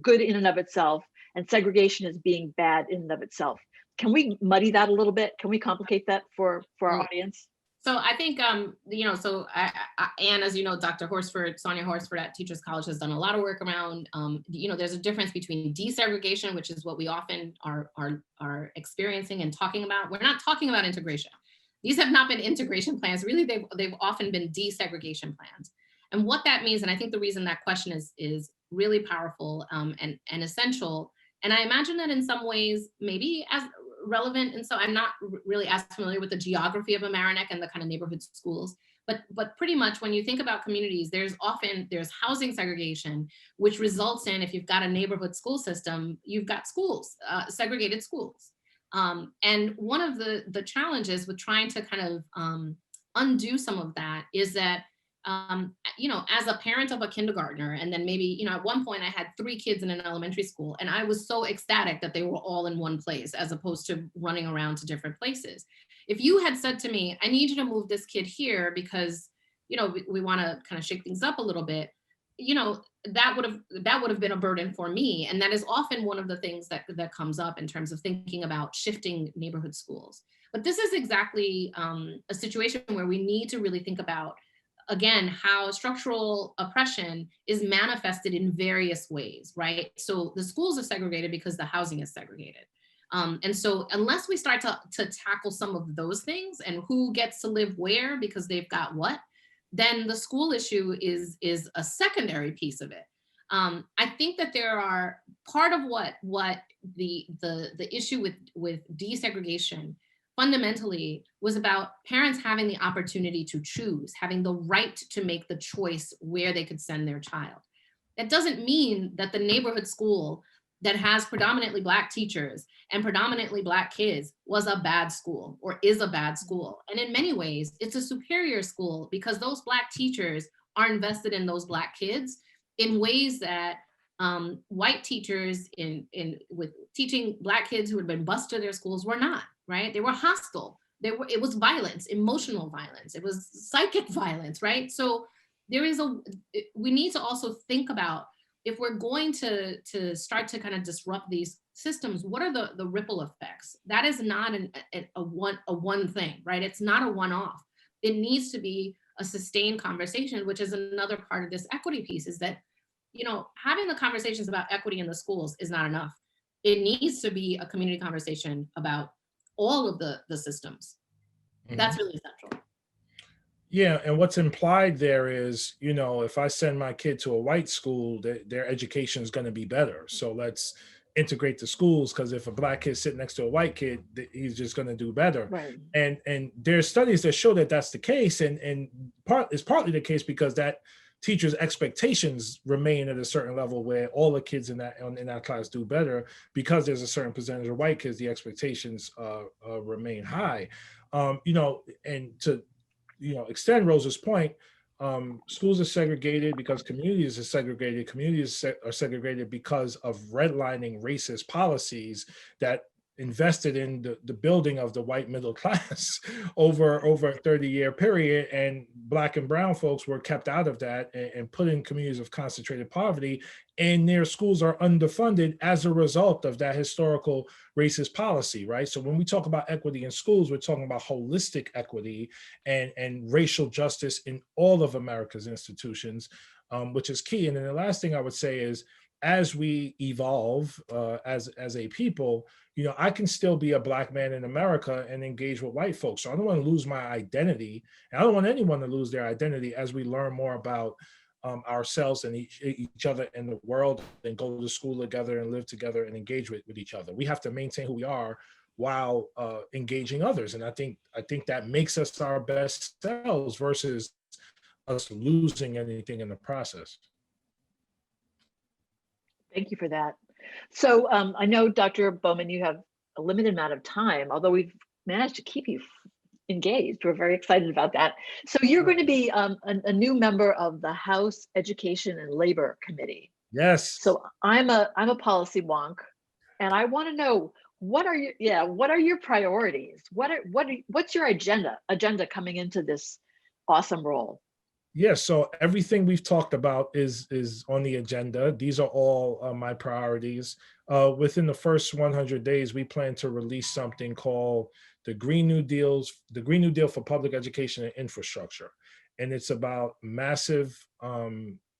good in and of itself, and segregation as being bad in and of itself. Can we muddy that a little bit? Can we complicate that for our audience? So I think, so Anne, as you know, Dr. Horsford, Sonia Horsford at Teachers College has done a lot of work around, there's a difference between desegregation, which is what we often are experiencing and talking about. We're not talking about integration. These have not been integration plans. Really, they've often been desegregation plans. And what that means, and I think the reason that question is really powerful and essential, and I imagine that in some ways, maybe as relevant. And so I'm not really as familiar with the geography of Mamaroneck and the kind of neighborhood schools, but pretty much when you think about communities, there's housing segregation, which results in, if you've got a neighborhood school system, you've got schools, segregated schools. And one of the challenges with trying to kind of undo some of that is that as a parent of a kindergartner, and then maybe, at one point I had 3 kids in an elementary school, and I was so ecstatic that they were all in one place as opposed to running around to different places. If you had said to me, I need you to move this kid here because, we want to kind of shake things up a little bit, you know, that would have been a burden for me. And that is often one of the things that comes up in terms of thinking about shifting neighborhood schools. But this is exactly a situation where we need to really think about, again, how structural oppression is manifested in various ways, right? So the schools are segregated because the housing is segregated. And so unless we start to tackle some of those things and who gets to live where because they've got what, then the school issue is a secondary piece of it. I think that there are part of what the issue with desegregation fundamentally was about parents having the opportunity to choose, having the right to make the choice where they could send their child. That doesn't mean that the neighborhood school that has predominantly Black teachers and predominantly Black kids was a bad school or is a bad school. And in many ways, it's a superior school because those Black teachers are invested in those Black kids in ways that white teachers with teaching Black kids who had been bused to their schools were not, right? They were hostile. It was violence, emotional violence. It was psychic violence, right? So we need to also think about, if we're going to start to kind of disrupt these systems, what are the ripple effects? That is not a one thing, right? It's not a one-off. It needs to be a sustained conversation, which is another part of this equity piece, is that, you know, having the conversations about equity in the schools is not enough. It needs to be a community conversation about all of the systems. That's really central. Yeah, and what's implied there is, you know, if I send my kid to a white school, their education is going to be better. So let's integrate the schools, because if a Black kid sitting next to a white kid, he's just going to do better. Right. And there's studies that show that that's the case, and it's partly the case because that teacher's expectations remain at a certain level where all the kids in that class do better, because there's a certain percentage of white kids, the expectations remain high. You know, and to extend Rosa's point, schools are segregated because communities are segregated. Communities are segregated because of redlining racist policies that invested in the building of the white middle class over a 30-year period, and Black and brown folks were kept out of that and put in communities of concentrated poverty, and their schools are underfunded as a result of that historical racist policy, right? So when we talk about equity in schools, we're talking about holistic equity and racial justice in all of America's institutions, which is key. And then the last thing I would say is, as we evolve as a people, you know, I can still be a Black man in America and engage with white folks. So I don't want to lose my identity, and I don't want anyone to lose their identity as we learn more about ourselves and each other in the world, and go to school together and live together and engage with each other. We have to maintain who we are while engaging others. And I think that makes us our best selves versus us losing anything in the process. Thank you for that. So I know, Dr. Bowman, you have a limited amount of time, although we've managed to keep you engaged. We're very excited about that. So you're going to be a new member of the House Education and Labor Committee. Yes. So I'm a policy wonk, and I want to know, what are your priorities? What's your agenda coming into this awesome role? Yes, so everything we've talked about is on the agenda. These are all my priorities. Within the first 100 days, we plan to release something called the Green New Deal for Public Education and Infrastructure. And it's about massive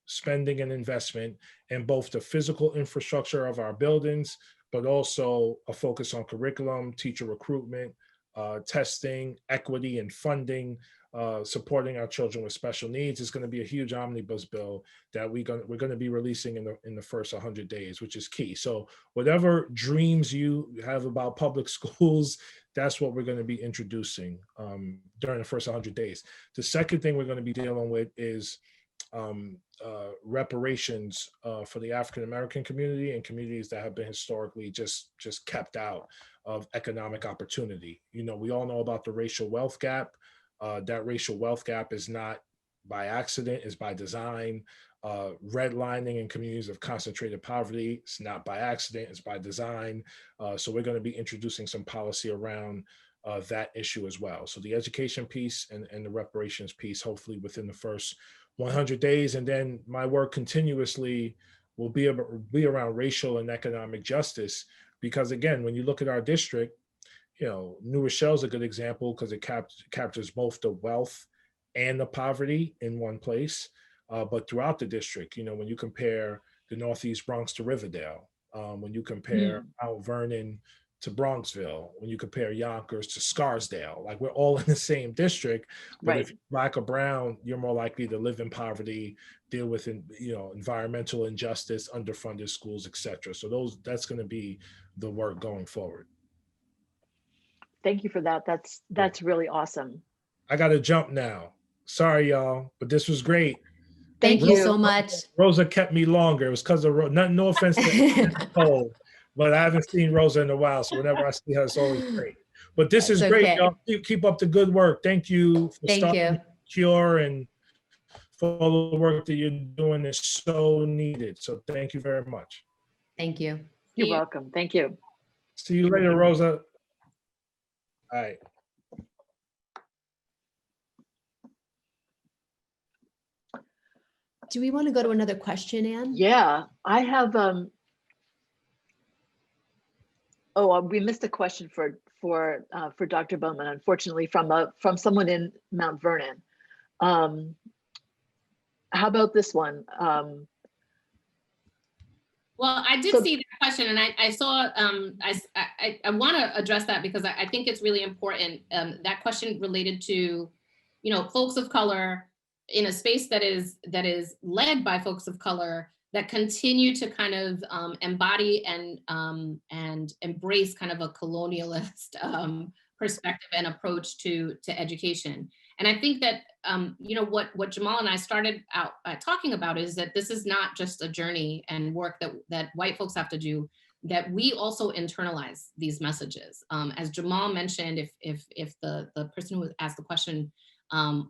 spending and investment in both the physical infrastructure of our buildings, but also a focus on curriculum, teacher recruitment, testing, equity and funding, supporting our children with special needs. Is going to be a huge omnibus bill that we're going to be releasing in the first 100 days, which is key. So whatever dreams you have about public schools, that's what we're going to be introducing during the first 100 days. The second thing we're going to be dealing with is reparations for the African American community and communities that have been historically just kept out of economic opportunity. You know, we all know about the racial wealth gap. That racial wealth gap is not by accident, it's by design. Redlining in communities of concentrated poverty, it's not by accident, it's by design. So we're going to be introducing some policy around that issue as well. So the education piece and the reparations piece, hopefully within the first 100 days, and then my work continuously will be around racial and economic justice. Because again, when you look at our district, New Rochelle's a good example because it captures both the wealth and the poverty in one place. But throughout the district, when you compare the Northeast Bronx to Riverdale, when you compare Mount Vernon to Bronxville, when you compare Yonkers to Scarsdale, like we're all in the same district. But if you're Black or brown, you're more likely to live in poverty, deal with environmental injustice, underfunded schools, etc. So that's going to be the work going forward. Thank you for that. That's really awesome. I got to jump now. Sorry, y'all, but this was great. Thank you so much. Rosa kept me longer. It was because of no offense to Nicole, but I haven't seen Rosa in a while, so whenever I see her, it's always great. But this is great, y'all. Keep up the good work. Thank you for starting Cure, and for all the work that you're doing is so needed. So thank you very much. Thank you. You're welcome. Thank you. See you later, Rosa. All right. Do we want to go to another question, Anne? Yeah, I have. We missed a question for Dr. Bowman, unfortunately, from someone in Mount Vernon. How about this one? Well, I did see that question, and I saw. I want to address that because I think it's really important. That question related to, folks of color in a space that is led by folks of color that continue to kind of embody and embrace kind of a colonialist perspective and approach to education. And I think that what Jamal and I started out talking about is that this is not just a journey and work that white folks have to do, that we also internalize these messages. As Jamal mentioned, if the person who asked the question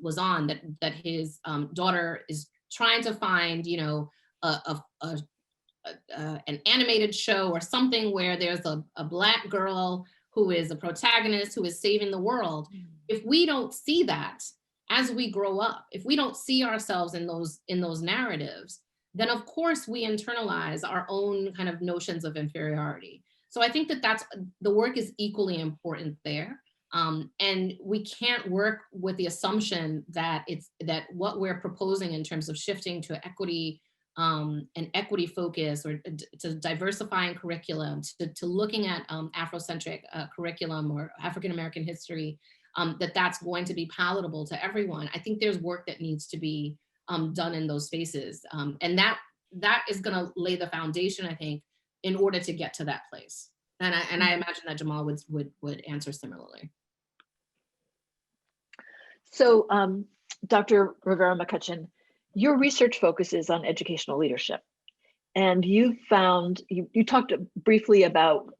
was on, that his daughter is trying to find, an animated show or something where there's a Black girl who is a protagonist who is saving the world. If we don't see that as we grow up, if we don't see ourselves in those narratives, then of course we internalize our own kind of notions of inferiority. So I think that the work is equally important there. And we can't work with the assumption that that what we're proposing in terms of shifting to equity and equity focus, or to diversifying curriculum, to looking at Afrocentric curriculum or African-American history, that's going to be palatable to everyone. I think there's work that needs to be done in those spaces. And that is going to lay the foundation, I think, in order to get to that place. And I imagine that Jamal would answer similarly. So, Dr. Rivera-McCutcheon, your research focuses on educational leadership, and you talked briefly about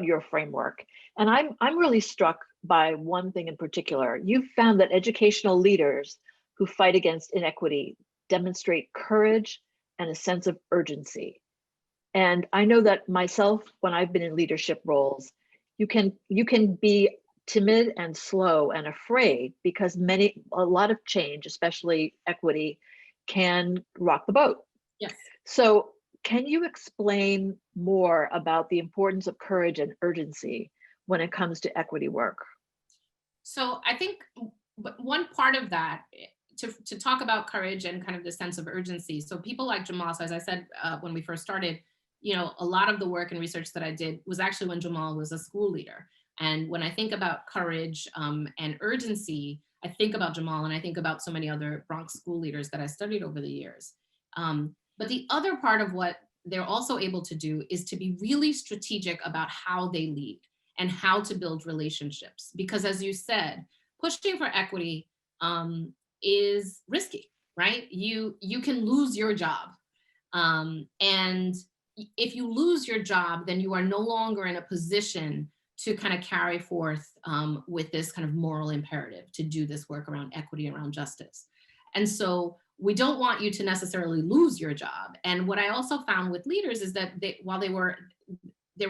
your framework, and I'm really struck by one thing in particular. You found that educational leaders who fight against inequity demonstrate courage and a sense of urgency. And I know that myself, when I've been in leadership roles, you can be timid and slow and afraid because a lot of change, especially equity, can rock the boat. Yes. So can you explain more about the importance of courage and urgency when it comes to equity work? So I think one part of that, to talk about courage and kind of the sense of urgency. So people like Jamal, so as I said, when we first started, a lot of the work and research that I did was actually when Jamal was a school leader. And when I think about courage and urgency, I think about Jamal, and I think about so many other Bronx school leaders that I studied over the years. But the other part of what they're also able to do is to be really strategic about how they lead and how to build relationships. Because as you said, pushing for equity is risky, right? You can lose your job. And if you lose your job, then you are no longer in a position to kind of carry forth with this kind of moral imperative to do this work around equity, around justice. And so we don't want you to necessarily lose your job. And what I also found with leaders is that there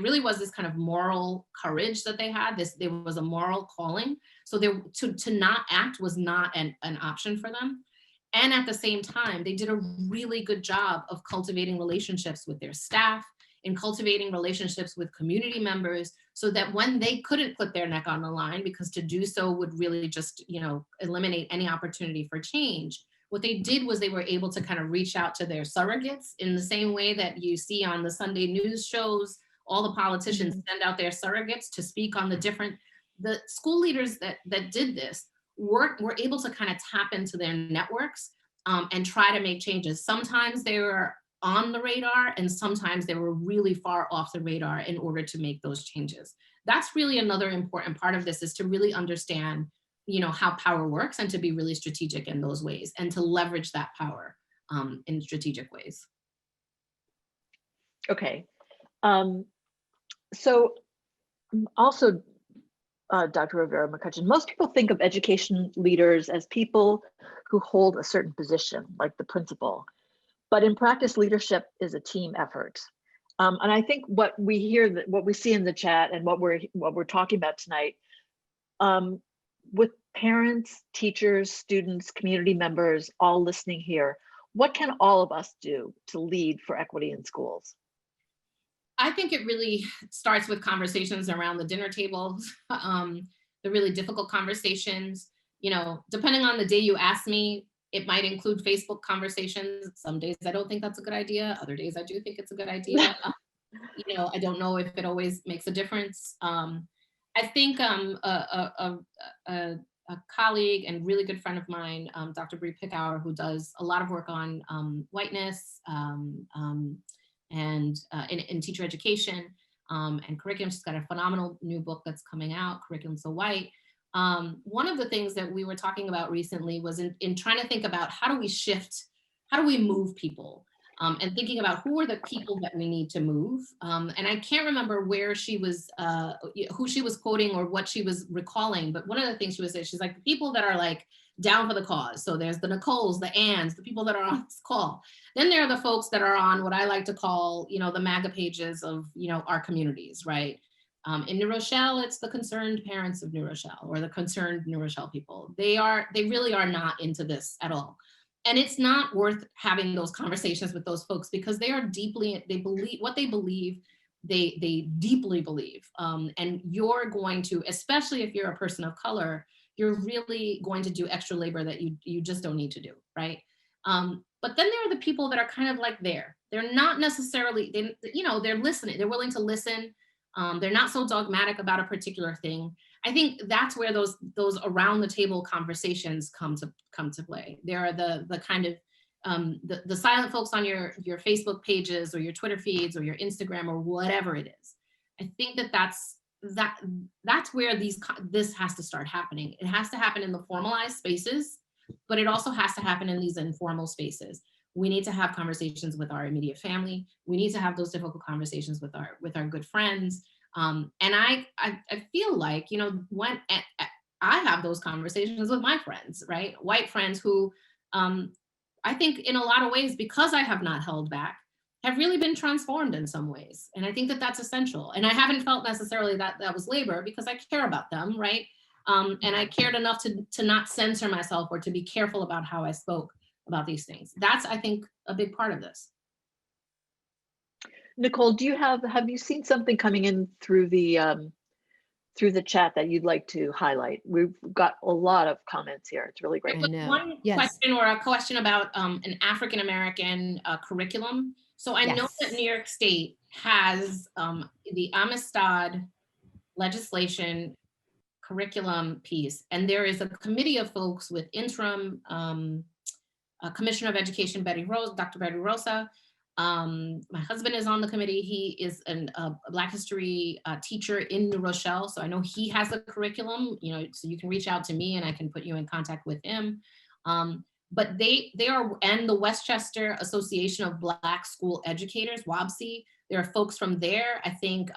really was this kind of moral courage that they had. There was a moral calling. So to not act was not an option for them. And at the same time, they did a really good job of cultivating relationships with their staff and cultivating relationships with community members, so that when they couldn't put their neck on the line, because to do so would really just, eliminate any opportunity for change, what they did was they were able to kind of reach out to their surrogates in the same way that you see on the Sunday news shows. All the politicians send out their surrogates to speak on the school leaders that did this were able to kind of tap into their networks, and try to make changes. Sometimes they were on the radar, and sometimes they were really far off the radar in order to make those changes. That's really another important part of this, is to really understand, how power works, and to be really strategic in those ways, and to leverage that power in strategic ways. Okay. So also, Dr. Rivera McCutcheon, most people think of education leaders as people who hold a certain position, like the principal. But in practice, leadership is a team effort. And I think what we hear, what we see in the chat, and what we're talking about tonight, with parents, teachers, students, community members, all listening here, what can all of us do to lead for equity in schools? I think it really starts with conversations around the dinner table, the really difficult conversations. Depending on the day you ask me, it might include Facebook conversations. Some days I don't think that's a good idea. Other days I do think it's a good idea. I don't know if it always makes a difference. I think a colleague and really good friend of mine, Dr. Bree Pickauer, who does a lot of work on whiteness, and in teacher education and curriculum. She's got a phenomenal new book that's coming out, Curriculum So White. One of the things that we were talking about recently was in trying to think about how do we move people, and thinking about who are the people that we need to move. And I can't remember where she was, who she was quoting or what she was recalling, but one of the things she was saying, she's like, the people that are like down for the cause. So there's the Nicoles, the Anns, the people that are on this call. Then there are the folks that are on what I like to call, the MAGA pages of, our communities, right? In New Rochelle, it's the concerned parents of New Rochelle, or the concerned New Rochelle people. They really are not into this at all. And it's not worth having those conversations with those folks, because they believe what they believe, they deeply believe. And you're going to, especially if you're a person of color, you're really going to do extra labor that you just don't need to do, right? But then there are the people that are kind of like they're not necessarily, they're listening, they're willing to listen. They're not so dogmatic about a particular thing. I think that's where those around the table conversations come to play. There are the kind of the silent folks on your Facebook pages or your Twitter feeds or your Instagram or whatever it is. I think that's where this has to start happening. It has to happen in the formalized spaces, but it also has to happen in these informal spaces. We need to have conversations with our immediate family. We need to have those difficult conversations with our good friends. And I feel like, when I have those conversations with my friends, right? White friends who I think in a lot of ways, because I have not held back, have really been transformed in some ways. And I think that that's essential. And I haven't felt necessarily that was labor, because I care about them, right? And I cared enough to not censor myself or to be careful about how I spoke about these things. That's, I think, a big part of this. Nicole, have you seen something coming in through the chat that you'd like to highlight? We've got a lot of comments here. It's really great. One question or a question about an African-American curriculum. So I know that New York State has the Amistad legislation curriculum piece, and there is a committee of folks with interim Commissioner of Education Dr. Betty Rosa. My husband is on the committee. He is a Black history teacher in New Rochelle, so I know he has a curriculum. So you can reach out to me and I can put you in contact with him. But they are, and the Westchester Association of Black School Educators, WABC. There are folks from there. I think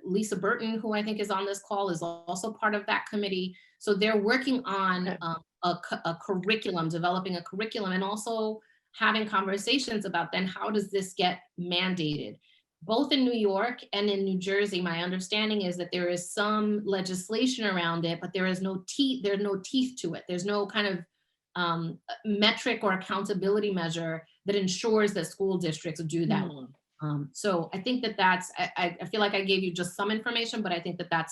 Lisa Burton, who I think is on this call, is also part of that committee. So they're working on a curriculum, developing a curriculum, and also having conversations about then how does this get mandated? Both in New York and in New Jersey, my understanding is that there is some legislation around it, but there is no teeth. There's no teeth to it. There's no kind of metric or accountability measure that ensures that school districts do that. So I think that I feel like I gave you just some information, but I think that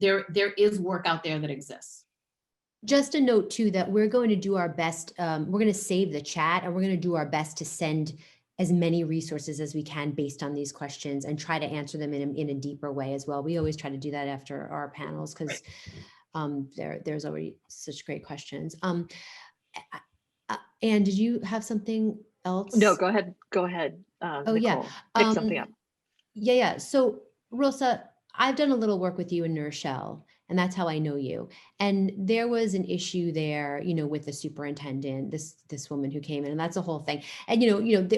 there is work out there that exists. Just a note too, that we're going to do our best. We're going to save the chat, and we're going to do our best to send as many resources as we can based on these questions and try to answer them in a deeper way as well. We always try to do that after our panels because there's already such great questions. Anne, did you have something else? No, go ahead. Go ahead. Oh, Nicole, yeah. pick something up. Yeah. So Rosa, I've done a little work with you in New Rochelle, and that's how I know you. And there was an issue there, with the superintendent, this woman who came in, and that's a whole thing. And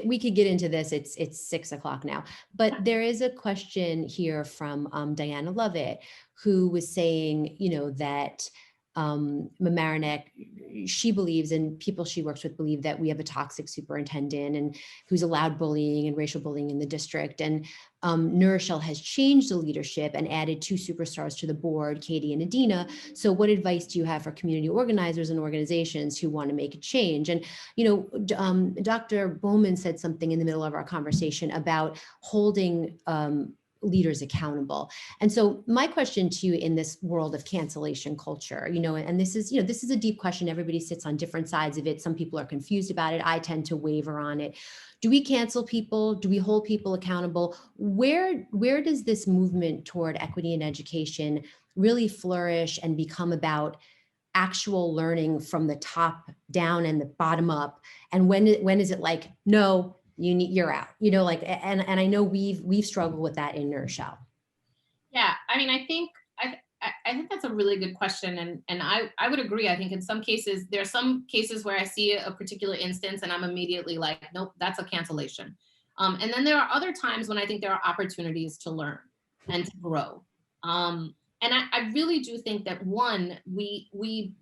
we could get into this. It's 6:00 now, but there is a question here from Diana Lovett, who was saying, that Mamaroneck, she believes, and people she works with believe, that we have a toxic superintendent and who's allowed bullying and racial bullying in the district. And New Rochelle has changed the leadership and added 2 superstars to the board, Katie and Adina. So what advice do you have for community organizers and organizations who want to make a change? And, Dr. Bowman said something in the middle of our conversation about holding leaders accountable. And so my question to you, in this world of cancellation culture, and this is a deep question. Everybody sits on different sides of it. Some people are confused about it. I tend to waver on it. Do we cancel people? Do we hold people accountable? Where does this movement toward equity in education really flourish and become about actual learning from the top down and the bottom up? And when is it like, no, you're out, and I know we've struggled with that in New Rochelle. Yeah, I mean, I think that's a really good question, and I would agree. I think in some cases, there are some cases where I see a particular instance and I'm immediately like, nope, that's a cancellation. And then there are other times when I think there are opportunities to learn and to grow. And I really do think that, one, we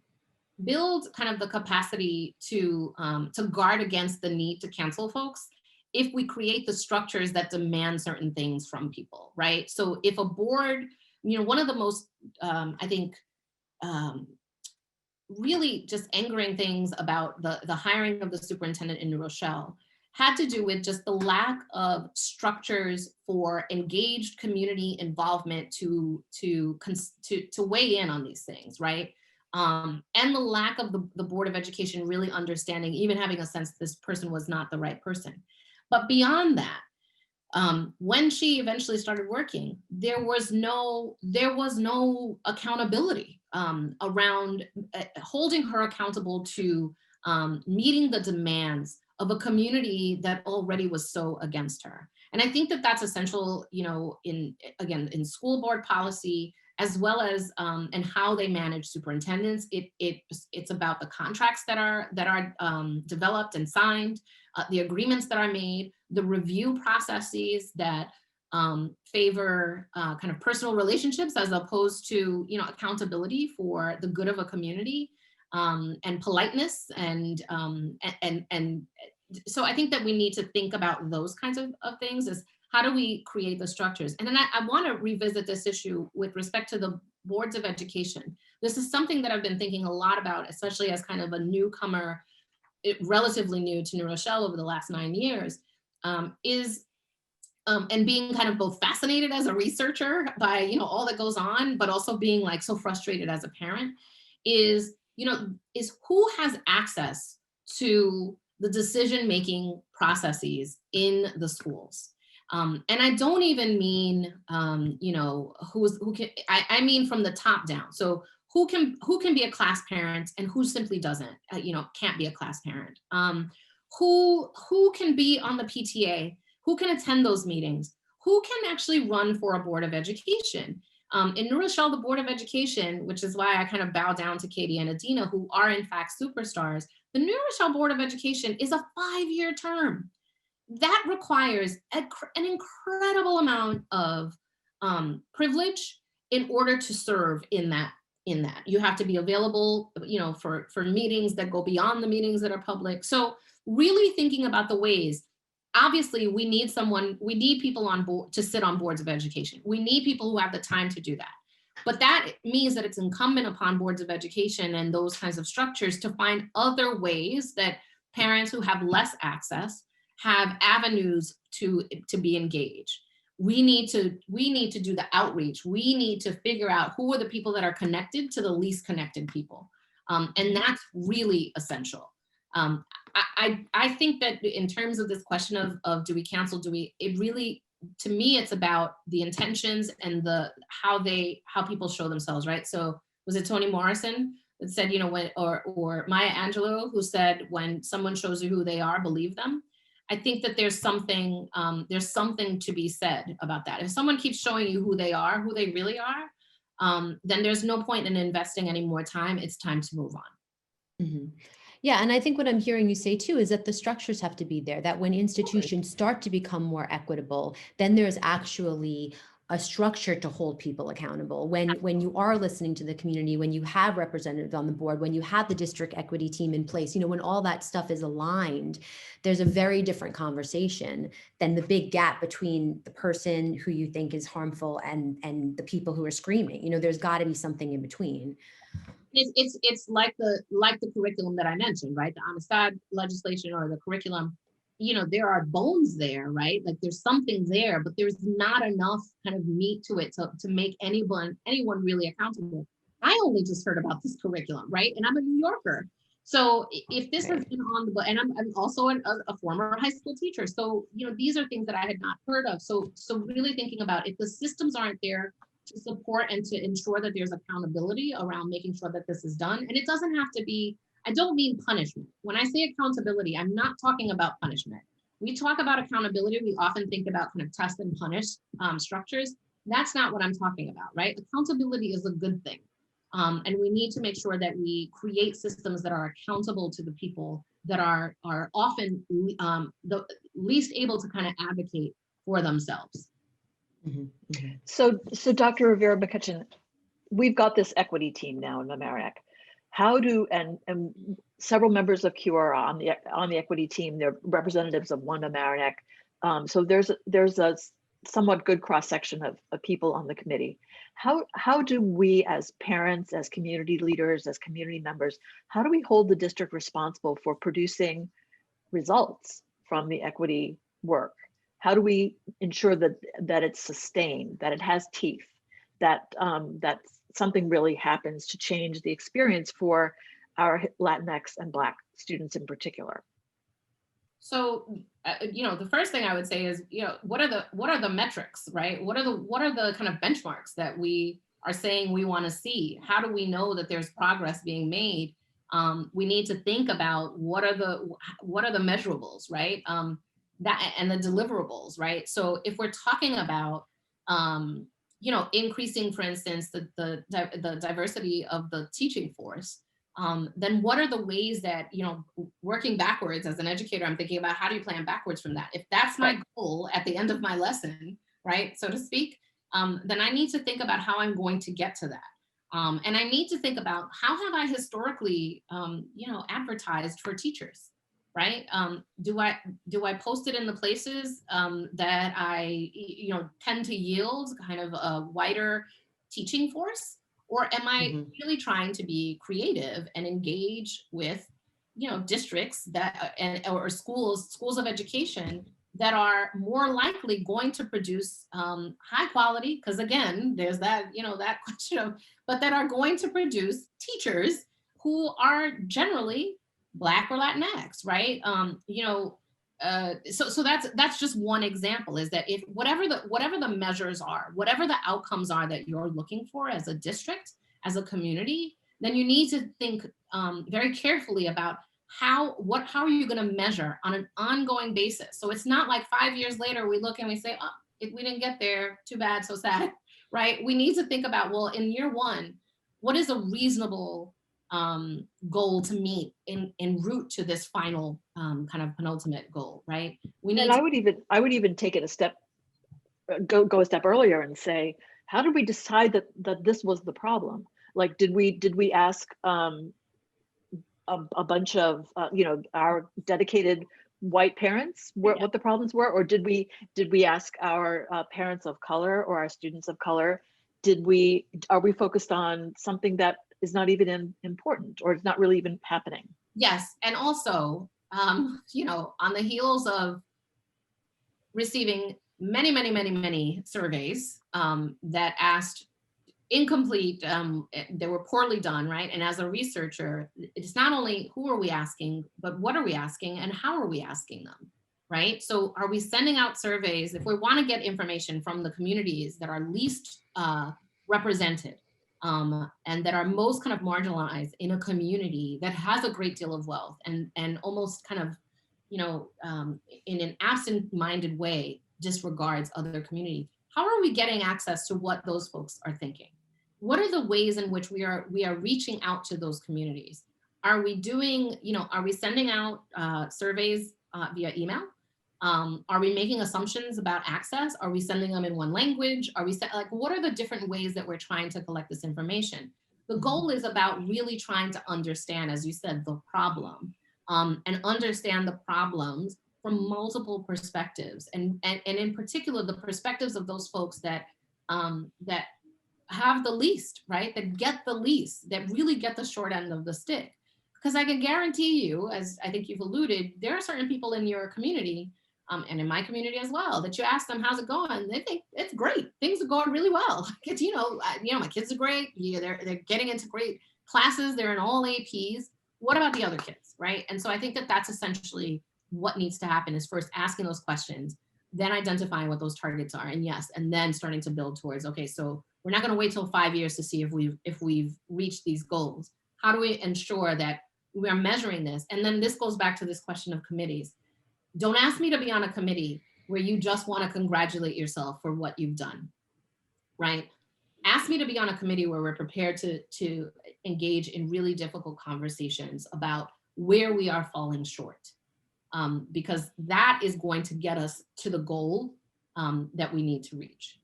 build kind of the capacity to guard against the need to cancel folks if we create the structures that demand certain things from people, right? So if a board, one of the most, I think, really just angering things about the hiring of the superintendent in New Rochelle had to do with just the lack of structures for engaged community involvement to weigh in on these things, right? And the lack of the Board of Education really understanding, even having a sense this person was not the right person. But beyond that, when she eventually started working, there was no accountability around holding her accountable to meeting the demands of a community that already was so against her. And I think that that's essential, in school board policy, as well as and how they manage superintendents. It's about the contracts that are developed and signed, the agreements that are made, the review processes that favor kind of personal relationships as opposed to accountability for the good of a community, and politeness, and so I think that we need to think about those kinds of things. Is how do we create the structures? And then I want to revisit this issue with respect to the boards of education. This is something that I've been thinking a lot about, especially as kind of a newcomer, relatively new to New Rochelle over the last 9 years, and being kind of both fascinated as a researcher by all that goes on, but also being like so frustrated as a parent, is who has access to the decision-making processes in the schools. And I don't even mean, I mean from the top down. So who can be a class parent and who simply doesn't, can't be a class parent. Who can be on the PTA, who can attend those meetings, who can actually run for a board of education. In New Rochelle, the Board of Education, which is why I kind of bow down to Katie and Adina, who are in fact superstars, the New Rochelle Board of Education is a 5-year term. That requires an incredible amount of privilege in order to serve in that. You have to be available, for meetings that go beyond the meetings that are public. So really thinking about the ways. Obviously, we need people on board to sit on boards of education. We need people who have the time to do that. But that means that it's incumbent upon boards of education and those kinds of structures to find other ways that parents who have less access have avenues to be engaged. We need to do the outreach. We need to figure out who are the people that are connected to the least connected people. And that's really essential. I think that in terms of this question of do we cancel, it really, to me, it's about the intentions and how people show themselves, right? So was it Toni Morrison that said, or Maya Angelou, who said, when someone shows you who they are, believe them? I think that there's something to be said about that. If someone keeps showing you who they are, who they really are, then there's no point in investing any more time. It's time to move on. Mm-hmm. Yeah, and I think what I'm hearing you say too is that the structures have to be there, that when institutions start to become more equitable, then there's actually a structure to hold people accountable. When you are listening to the community, when you have representatives on the board, when you have the district equity team in place, when all that stuff is aligned, there's a very different conversation than the big gap between the person who you think is harmful and the people who are screaming. There's got to be something in between. It's like the curriculum that I mentioned, right? The Amistad legislation or the curriculum, there are bones there, right? Like there's something there, but there's not enough kind of meat to it to make anyone really accountable. I only just heard about this curriculum, right? And I'm a New Yorker. So if this has been on the book, and I'm also a former high school teacher. So, these are things that I had not heard of. So really thinking about if the systems aren't there to support and to ensure that there's accountability around making sure that this is done. And it doesn't have to be, I don't mean punishment. When I say accountability, I'm not talking about punishment. We talk about accountability, we often think about kind of test and punish structures. That's not what I'm talking about, right? Accountability is a good thing. And we need to make sure that we create systems that are accountable to the people that are often the least able to kind of advocate for themselves. Mm-hmm. Mm-hmm. So Dr. Rivera-McCutcheon, we've got this equity team now in Mamaroneck. How do and several members of CURE are on the equity team. They're representatives of One Mamaroneck. So there's a somewhat good cross section of people on the committee. How do we as parents, as community leaders, as community members, how do we hold the district responsible for producing results from the equity work? How do we ensure that it's sustained, that it has teeth, that something really happens to change the experience for our Latinx and Black students in particular? So, the first thing I would say is, what are the metrics, right? What are the kind of benchmarks that we are saying we want to see? How do we know that there's progress being made? We need to think about what are the measurables, right? That and the deliverables, right? So if we're talking about, increasing, for instance, the diversity of the teaching force, then what are the ways that, working backwards as an educator, I'm thinking about how do you plan backwards from that? If that's my goal at the end of my lesson, right, so to speak, then I need to think about how I'm going to get to that. And I need to think about how have I historically, advertised for teachers, right? Do I post it in the places that I, tend to yield kind of a wider teaching force? Or am I really trying to be creative and engage with, districts that or schools of education that are more likely going to produce high quality? Because again, there's that, that question of, but that are going to produce teachers who are generally Black or Latinx, right? So that's just one example, is that if whatever the measures are, whatever the outcomes are that you're looking for as a district, as a community, then you need to think very carefully about how are you going to measure on an ongoing basis. So it's not like 5 years later we look and we say, oh, if we didn't get there, too bad, so sad, right? We need to think about, well, in year one, what is a reasonable goal to meet en route to this final kind of penultimate goal, right? I would even take it a step, go a step earlier and say, how did we decide that this was the problem? Like, did we ask a bunch of our dedicated white parents what the problems were, or did we ask our parents of color or our students of color? are we focused on something that is not even important, or it's not really even happening? Yes, and also, you know, on the heels of receiving many surveys that asked incomplete, they were poorly done, right? And as a researcher, it's not only who are we asking, but what are we asking and how are we asking them, right? So are we sending out surveys if we want to get information from the communities that are least represented, and that are most kind of marginalized in a community that has a great deal of wealth and almost kind of, you know, in an absent-minded way disregards other communities. How are we getting access to what those folks are thinking? What are the ways in which we are reaching out to those communities? Are we doing, you know, are we sending out surveys via email? Are we making assumptions about access? Are we sending them in one language? Are we like, what are the different ways that we're trying to collect this information? The goal is about really trying to understand, as you said, the problem, and understand the problems from multiple perspectives, and in particular, the perspectives of those folks that that have the least, right? That get the least, that really get the short end of the stick. Because I can guarantee you, as I think you've alluded, there are certain people in your community, and in my community as well, that you ask them, how's it going? They think it's great. Things are going really well. It's, you know, my kids are great. Yeah, they're getting into great classes. They're in all APs. What about the other kids, right? And so I think that that's essentially what needs to happen, is first asking those questions, then identifying what those targets are, and yes, and then starting to build towards, okay, so we're not going to wait till 5 years to see if we've reached these goals. How do we ensure that we are measuring this? And then this goes back to this question of committees. Don't ask me to be on a committee where you just want to congratulate yourself for what you've done, right? Ask me to be on a committee where we're prepared to engage in really difficult conversations about where we are falling short, because that is going to get us to the goal that we need to reach.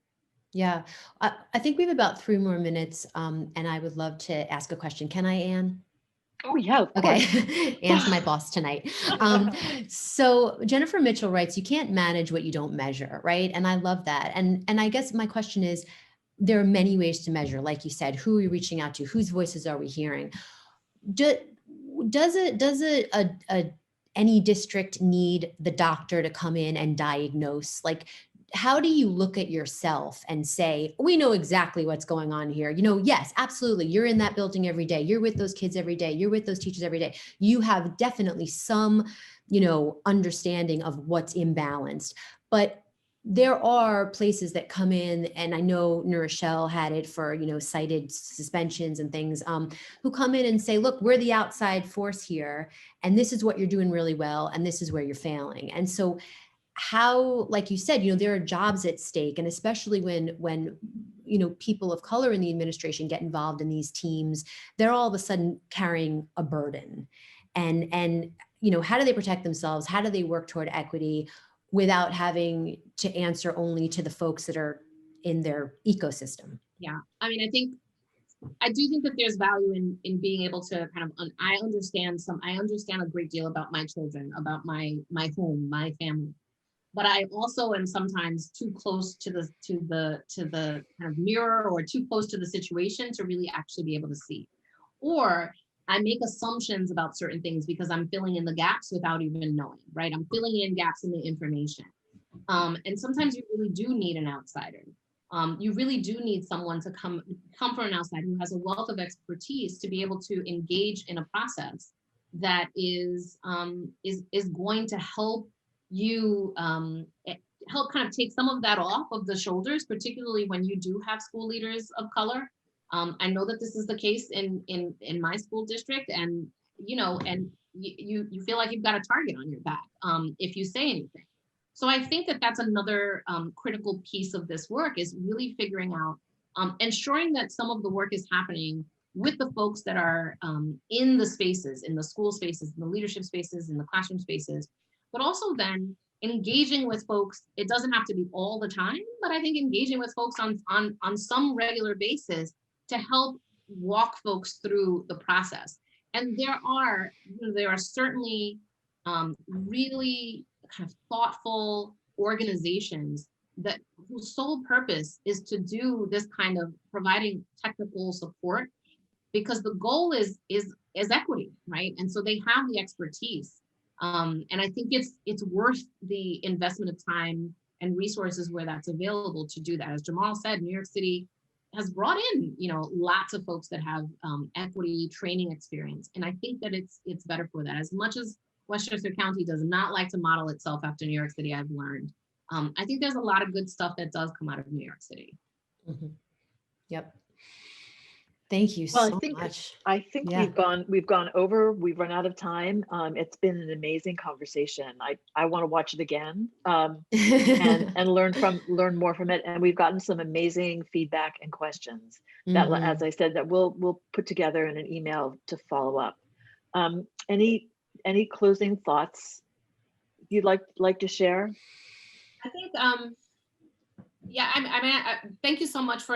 Yeah, I think we have about 3 more minutes, and I would love to ask a question. Can I, Anne? Oh yeah, of course. Okay, Anne's my boss tonight. So Jennifer Mitchell writes, you can't manage what you don't measure, right? And I love that. And I guess my question is, there are many ways to measure, like you said, who are we reaching out to? Whose voices are we hearing? Does any district need the doctor to come in and diagnose? Like, how do you look at yourself and say, we know exactly what's going on here? You know, yes, absolutely. You're in that building every day. You're with those kids every day. You're with those teachers every day. You have definitely some, you know, understanding of what's imbalanced. But there are places that come in, and I know Nourishelle had it for, you know, cited suspensions and things, who come in and say, look, we're the outside force here, and this is what you're doing really well, and this is where you're failing. And so how, like you said, you know, there are jobs at stake, and especially when you know, people of color in the administration get involved in these teams, they're all of a sudden carrying a burden. And you know, how do they protect themselves? How do they work toward equity without having to answer only to the folks that are in their ecosystem? Yeah, I mean, I do think that there's value in being able to kind of, I understand a great deal about my children, about my home, my family, but I also am sometimes too close to the kind of mirror, or too close to the situation to really actually be able to see. Or I make assumptions about certain things because I'm filling in the gaps without even knowing, right? I'm filling in gaps in the information. And sometimes you really do need an outsider. You really do need someone to come from an outside who has a wealth of expertise to be able to engage in a process that is going to help you help kind of take some of that off of the shoulders, particularly when you do have school leaders of color. I know that this is the case in my school district, and you know, and you feel like you've got a target on your back if you say anything. So I think that that's another critical piece of this work, is really figuring out, ensuring that some of the work is happening with the folks that are in the spaces, in the school spaces, in the leadership spaces, in the classroom spaces, but also then engaging with folks. It doesn't have to be all the time, but I think engaging with folks on some regular basis to help walk folks through the process. And there are certainly really kind of thoughtful organizations that whose sole purpose is to do this kind of providing technical support, because the goal is equity, right? And so they have the expertise. And I think it's worth the investment of time and resources where that's available to do that. As Jamal said, New York City has brought in, lots of folks that have equity training experience. And I think that it's better for that. As much as Westchester County does not like to model itself after New York City, I've learned. I think there's a lot of good stuff that does come out of New York City. Mhm. Yep. Thank you Well, so much. I think Yeah. we've gone over, we've run out of time. It's been an amazing conversation. I want to watch it again, and learn more from it. And we've gotten some amazing feedback and questions that, Mhm. as I said, that we'll put together in an email to follow up. Any closing thoughts you'd like to share? I think, yeah, thank you so much for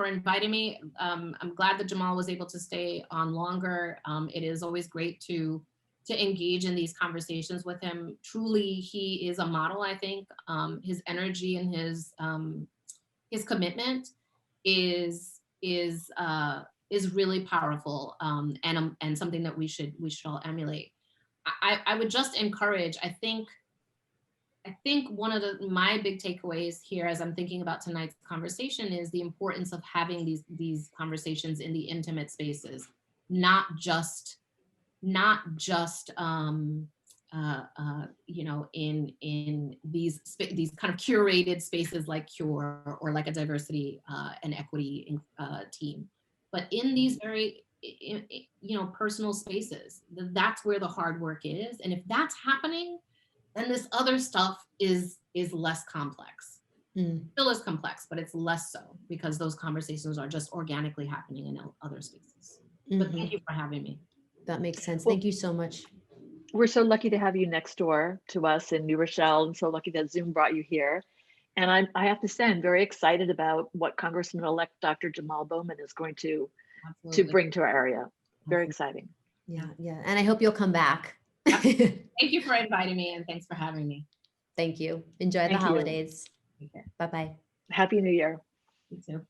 inviting me. I'm glad that Jamal was able to stay on longer. It is always great to engage in these conversations with him. Truly, he is a model, I think. His energy and his commitment is really powerful, and something that we should all emulate. I would just encourage, I think one of my big takeaways here as I'm thinking about tonight's conversation is the importance of having these conversations in the intimate spaces, not just in these kind of curated spaces like CURE or like a diversity and equity team, but in these very personal spaces. That's where the hard work is, and if that's happening, then this other stuff is less complex. Still is complex, but it's less so because those conversations are just organically happening in other spaces. But thank you for having me. That makes sense. Well, Thank you so much. we're so lucky to have you next door to us in New Rochelle, and so lucky that Zoom brought you here. And I have to say, I'm very excited about what Congressman-elect Dr. Jamal Bowman is going to bring to our area. Very exciting. Yeah. And I hope you'll come back. Thank you for inviting me, and thanks for having me. Thank you. Enjoy the Thank you. holidays. Bye-bye. Happy New Year. You too.